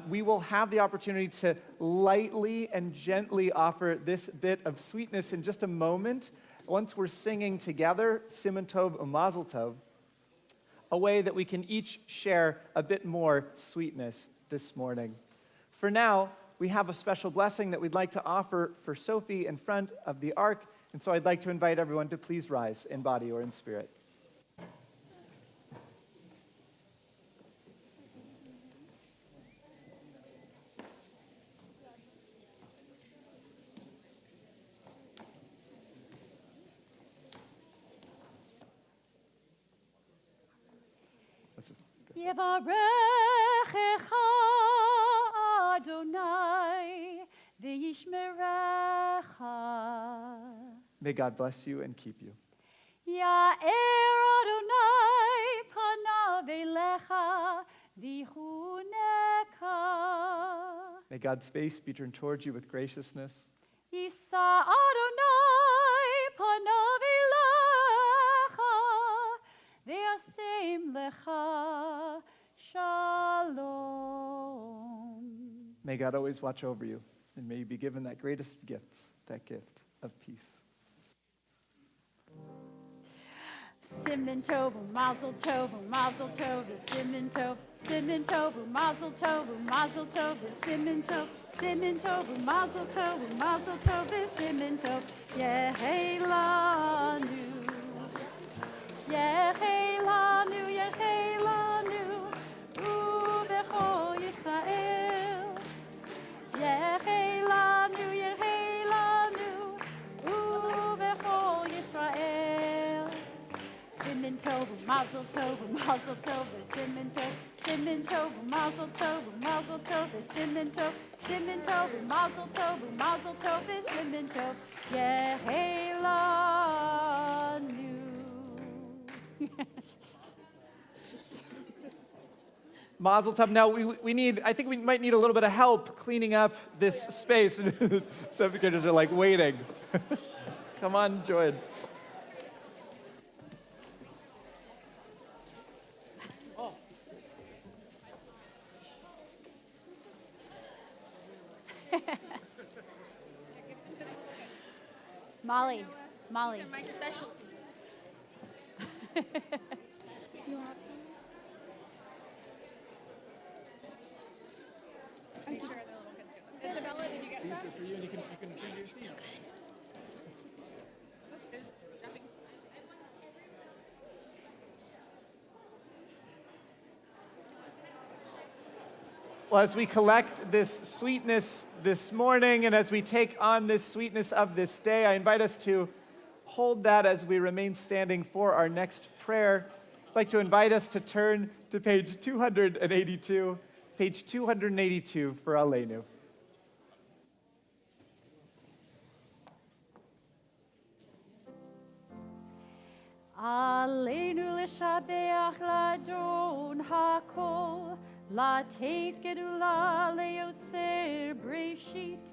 We will have the opportunity to lightly and gently offer this bit of sweetness in just a moment, once we're singing together, Siman Tov U'Mazel Tov, a way that we can each share a bit more sweetness this morning. For now, we have a special blessing that we'd like to offer for Sophie in front of the ark. And so I'd like to invite everyone to please rise in body or in spirit. Yevarechecha Adonai v'yishmerecha. May God bless you and keep you. Ya'er Adonai panav elecha v'chuneka. May God's face be turned towards you with graciousness. Yisa Adonai panav elecha v'yasem lecha shalom. May God always watch over you, and may you be given that greatest gift, that gift of peace. Siman Tov, Mazel Tov, Mazel Tov, Siman Tov, Siman Tov, Mazel Tov, Mazel Tov, Siman Tov, Siman Tov, Mazel Tov, Mazel Tov, Siman Tov, Yehelanu, Yehelanu, Yehelanu, U'Bechol Yisrael, Yehelanu, Yehelanu, U'Bechol Yisrael. Siman Tov, Mazel tov, mazel tov, simmen tov, simmen tov, mazel tov, mazel tov, simmen tov, simmen tov, mazel tov, simmen tov, yehelanu. Mazel tov. Now, I think we might need a little bit of help cleaning up this space. Some kids are like waiting. Come on, join. Molly. They're my specialties. I'm sure they're little kids too. Isabella, did you get some? These are for you, and you can choose your seat. Oop, there's dropping. Well, as we collect this sweetness this morning, and as we take on this sweetness of this day, I invite us to hold that as we remain standing for our next prayer. I'd like to invite us to turn to page 282, page 282 for Aleinu. Aleinu l'shabeach ladon hakol, lateit gedula leotzer breshit,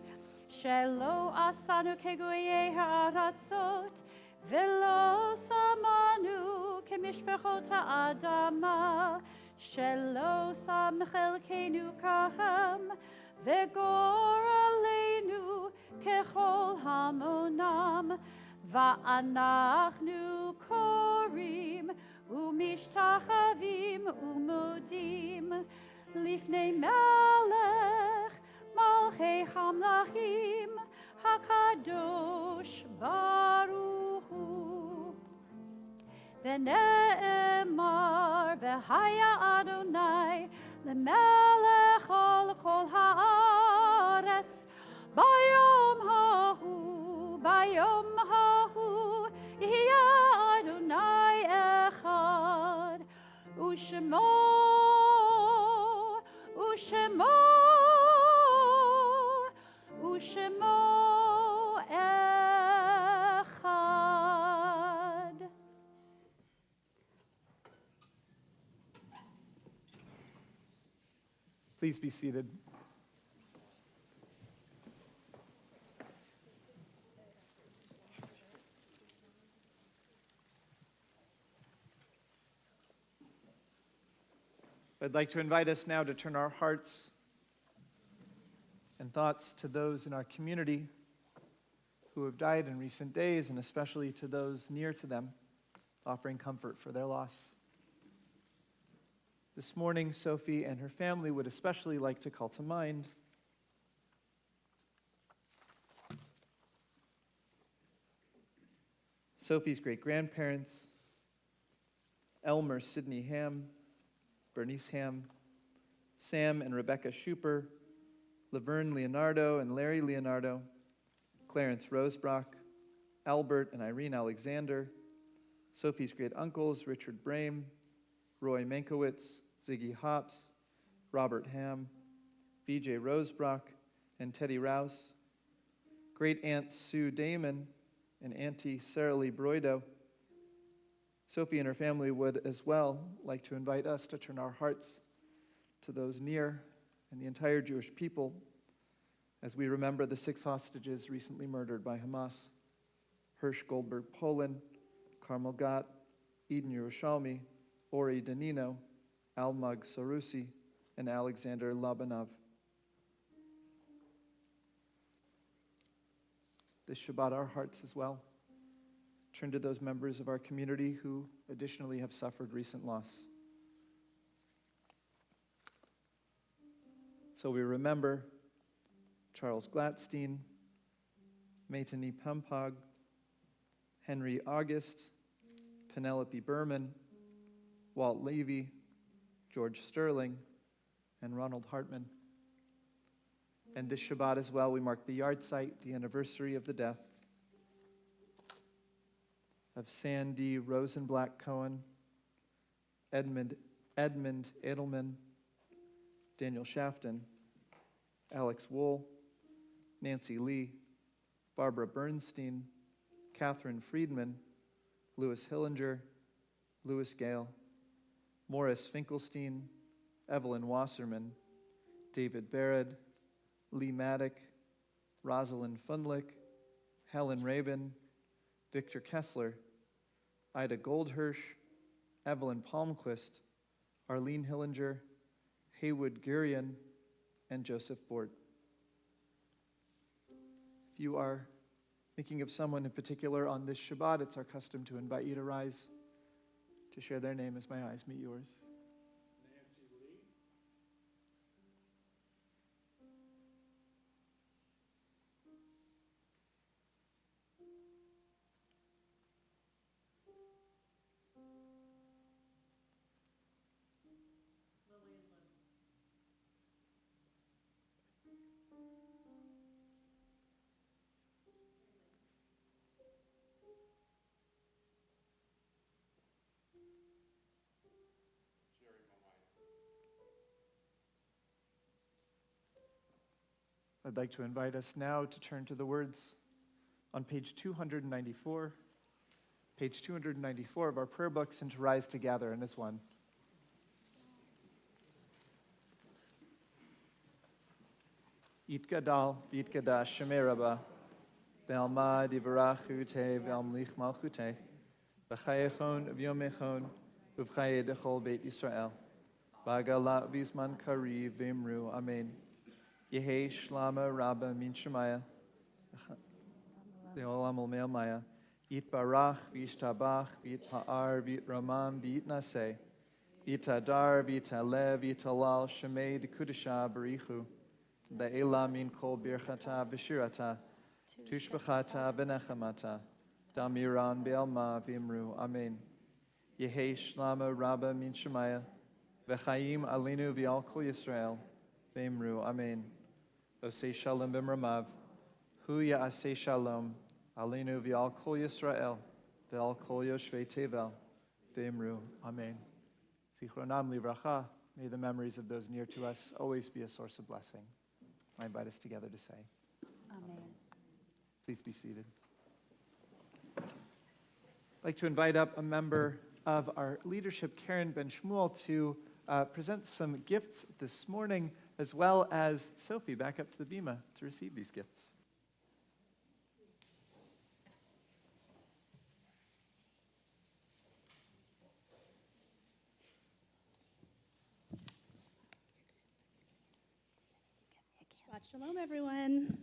shelo asanu kegoye ha'aratzot, velo samanu kemishpechot ha'adama, shelo sam chelkenu kaham, vegor aleinu kechol hamonam, ואנחנו קוראים ומשתחווים ומודים לפני מלך מלכי המלכים הקדוש ברוך הוא. ונאמר והיה אדוני למלך על כל הארץ ביום ההוא ביום ההוא יהיה אדוני אחד ושמו אחד. Please be seated. I'd like to invite us now to turn our hearts and thoughts to those in our community who have died in recent days, and especially to those near to them, offering comfort for their loss. This morning, Sophie and her family would especially like to call to mind Sophie's great-grandparents, Elmer Sidney Ham, Bernice Ham, Sam and Rebecca Shupper, Laverne Leonardo and Larry Leonardo, Clarence Rosebrock, Albert and Irene Alexander, Sophie's great-uncles Richard Brame, Roy Mankiewicz, Ziggy Hops, Robert Ham, V.J. Rosebrock, and Teddy Rouse, great-aunt Sue Damon and Auntie Sarah Lee Broido. Sophie and her family would as well like to invite us to turn our hearts to those near and the entire Jewish people as we remember the 6 hostages recently murdered by Hamas: Hirsch Goldberg Poland, Carmel Gott, Eden Yerushalmi, Ori Danino, Almag Sarusi, and Alexander Labanov. This Shabbat, our hearts as well turn to those members of our community who additionally have suffered recent loss. So we remember Charles Gladstein, Maitani Pampag, Henry August, Penelope Berman, Walt Levy, George Sterling, and Ronald Hartman. And this Shabbat as well, we mark the yard site, the anniversary of the death of Sandy Rosenblatt Cohen, Edmund Edelman, Daniel Shafton, Alex Wool, Nancy Lee, Barbara Bernstein, Catherine Friedman, Louis Hillinger, Louis Gale, Morris Finkelstein, Evelyn Wasserman, David Barrett, Lee Maddock, Rosalind Fundlick, Helen Rabin, Victor Kessler, Ida Goldhirsch, Evelyn Palmquist, Arlene Hillinger, Haywood Gurian, and Joseph Bort. If you are thinking of someone in particular on this Shabbat, it's our custom to invite you to rise to share their name as my eyes meet yours. I'd like to invite us now to turn to the words on page 294, of our prayer books, and to rise together in this one. Yitgadal v'yitgadash Shemei Rabba, ve'alma divarachu te ve'almlich malchute, v'chayechon v'yomechon, v'chayei dechol Beit Yisrael, v'agala v'izman kari v'imru, Amen. Yehi Shlama Rabba Min Shemaya, Le'olam Olmei Maya, Yit Barach, V'yishtabach, V'yit Pa'ar, V'yit Ramam, V'yit Naseh, V'yit Adar, V'yit Alev, V'yit Halal, Shemei D'Kudesha Barichu, Le'ela Min Kol Birchata V'shirata, Tushbachata V'nechamata, Damiran Be'alma V'imru, Amen. Yehi Shlama Rabba Min Shemaya, V'chayim Alinu V'al Kol Yisrael, V'imru, Amen. Osei Shalom B'mramav, Hu Ya'aseh Shalom, Alinu V'al Kol Yisrael, V'al Kol Yoshvei Tevel, V'imru, Amen. Zichronam Livracha, may the memories of those near to us always be a source of blessing. I invite us together to say, Amen. Please be seated. I'd like to invite up a member of our leadership, Karen Ben Shmuel, to present some gifts this morning, as well as Sophie back up to the bima to receive these gifts. Shabbat Shalom, everyone.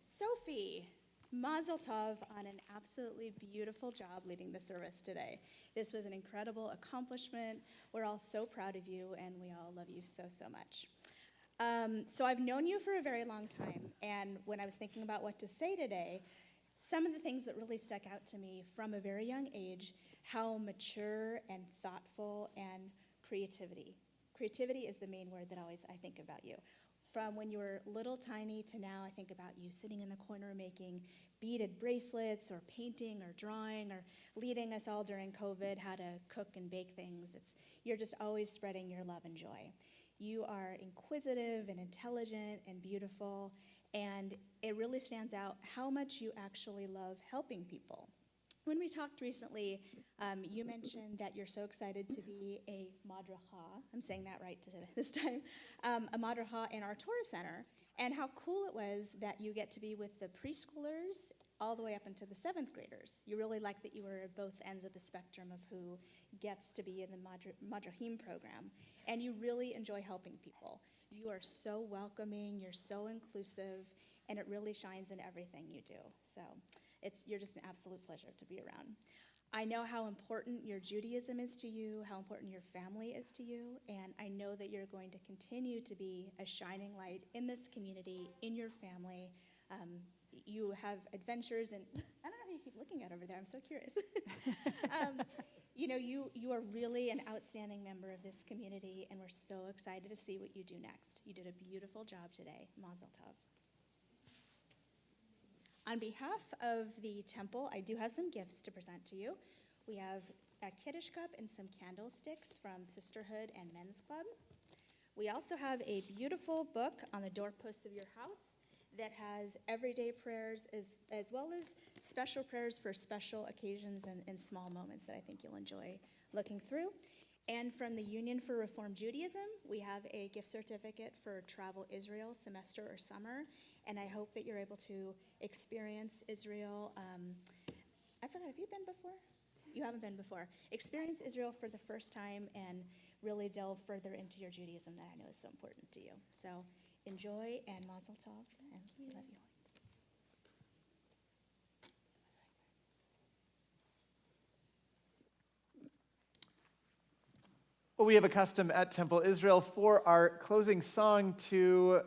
Sophie, Mazel Tov on an absolutely beautiful job leading the service today. This was an incredible accomplishment. We're all so proud of you, and we all love you so, so much. So I've known you for a very long time, and when I was thinking about what to say today, some of the things that really stuck out to me from a very young age, how mature and thoughtful and creativity. Creativity is the main word that always I think about you. From when you were little tiny to now, I think about you sitting in the corner making beaded bracelets or painting or drawing or leading us all during COVID how to cook and bake things. You're just always spreading your love and joy. You are inquisitive and intelligent and beautiful, and it really stands out how much you actually love helping people. When we talked recently, you mentioned that you're so excited to be a madracha, I'm saying that right this time, a madracha in our Torah Center, and how cool it was that you get to be with the preschoolers all the way up into the 7th graders. You really like that you were at both ends of the spectrum of who gets to be in the madrahim program, and you really enjoy helping people. You are so welcoming, you're so inclusive, and it really shines in everything you do. So you're just an absolute pleasure to be around. I know how important your Judaism is to you, how important your family is to you, and I know that you're going to continue to be a shining light in this community, in your family. You have adventures, and I don't know how you keep looking at over there, I'm so curious. You are really an outstanding member of this community, and we're so excited to see what you do next. You did a beautiful job today. Mazel tov. On behalf of the temple, I do have some gifts to present to you. We have a Kiddush cup and some candlesticks from Sisterhood and Men's Club. We also have a beautiful book on the doorpost of your house that has everyday prayers as well as special prayers for special occasions and small moments that I think you'll enjoy looking through. And from the Union for Reform Judaism, we have a gift certificate for Travel Israel semester or summer, and I hope that you're able to experience Israel. I forgot, have you been before? You haven't been before. Experience Israel for the first time and really delve further into your Judaism that I know is so important to you. So enjoy and mazel tov, and we love you all. Well, we have a custom at Temple Israel for our closing song to,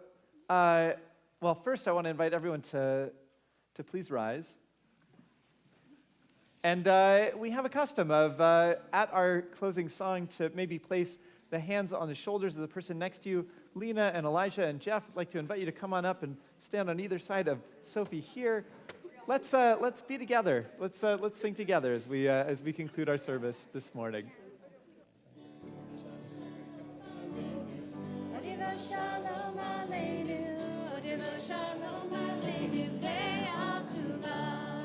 well, first I want to invite everyone to please rise. And we have a custom of, at our closing song, to maybe place the hands on the shoulders of the person next to you. Lena and Elijah and Jeff, I'd like to invite you to come on up and stand on either side of Sophie here. Let's be together. Let's sing together as we conclude our service this morning. Shalom Aleinu, Odivo Shalom Aleinu, Ve'akulam.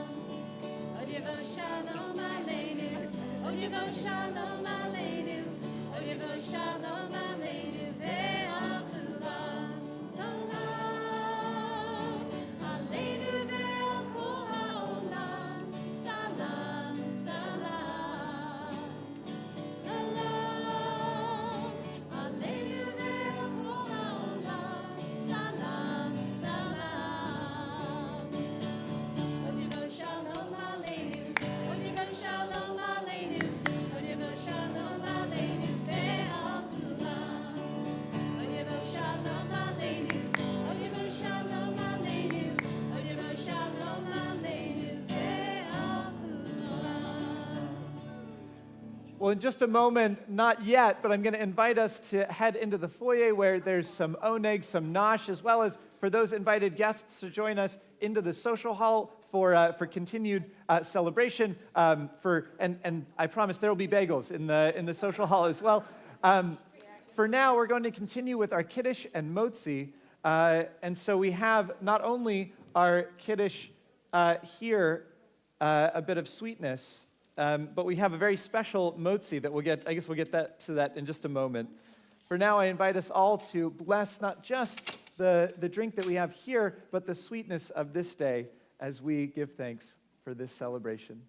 Odivo Shalom Aleinu, Odivo Shalom Aleinu, Odivo Shalom Aleinu, Ve'akulam. Salam Aleinu ve'al kol ha'olam, Salam, Salam, Salam Aleinu. Well, in just a moment, not yet, but I'm going to invite us to head into the foyer where there's some oneg, some nosh, as well as for those invited guests to join us into the social hall for continued celebration. And I promise there will be bagels in the social hall as well. For now, we're going to continue with our Kiddush and Motzi. And so we have not only our Kiddush here, a bit of sweetness, but we have a very special motzi that we'll get. I guess we'll get to that in just a moment. For now, I invite us all to bless not just the drink that we have here, but the sweetness of this day as we give thanks for this celebration.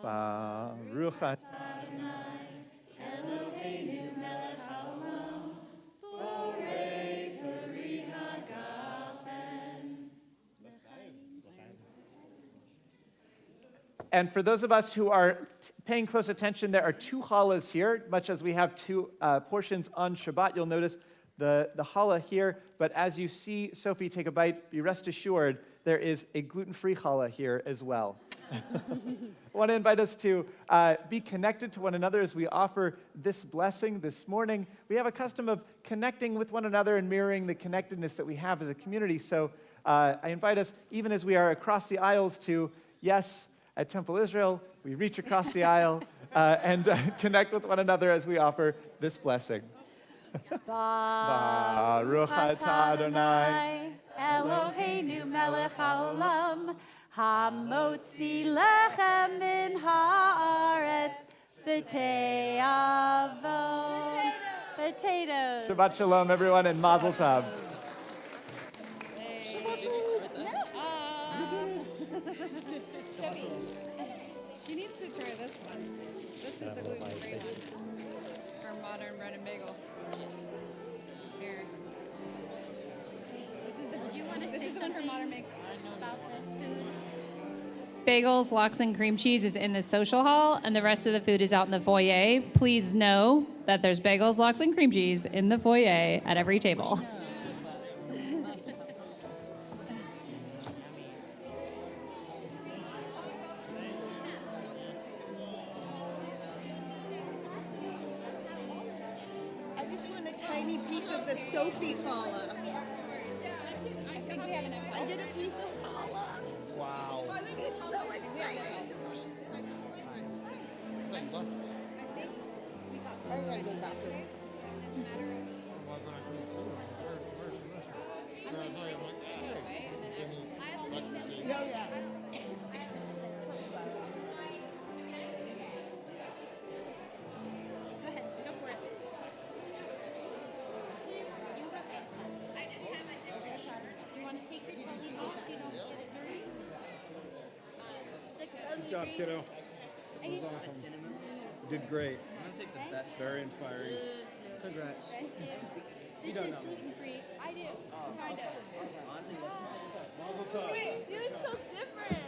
Baruch atah Eloheinu melech haolam, borei peri hagafen. And for those of us who are paying close attention, there are two challahs here, much as we have two portions on Shabbat. You'll notice the challah here, but as you see Sophie take a bite, be rest assured there is a gluten-free challah here as well. I want to invite us to be connected to one another as we offer this blessing this morning. We have a custom of connecting with one another and mirroring the connectedness that we have as a community. So I invite us, even as we are across the aisles, to, yes, at Temple Israel, we reach across the aisle and connect with one another as we offer this blessing. Baruch atah Adonai, Eloheinu melech haolam, hamotzi lechem min haaretz, b'te'avot. Potatoes. Shabbat shalom, everyone, and mazel tov. Sophie, she needs to try this one. This is the gluten-free one. Our modern bread and bagel. Here. This is the one for modern bagel. About the food. Bagels, lox, and cream cheese is in the social hall, and the rest of the food is out in the foyer. Please know that there's bagels, lox, and cream cheese in the foyer at every table. I just want a tiny piece of the Sophie challah. I think we have enough. I get a piece of challah. Wow. I think it's Good job, kiddo. That was awesome. You did great. I'm gonna take the best. Very inspiring. Congrats. This is gluten-free. I do. Kind of. Mazel tov. Wait, you look so different.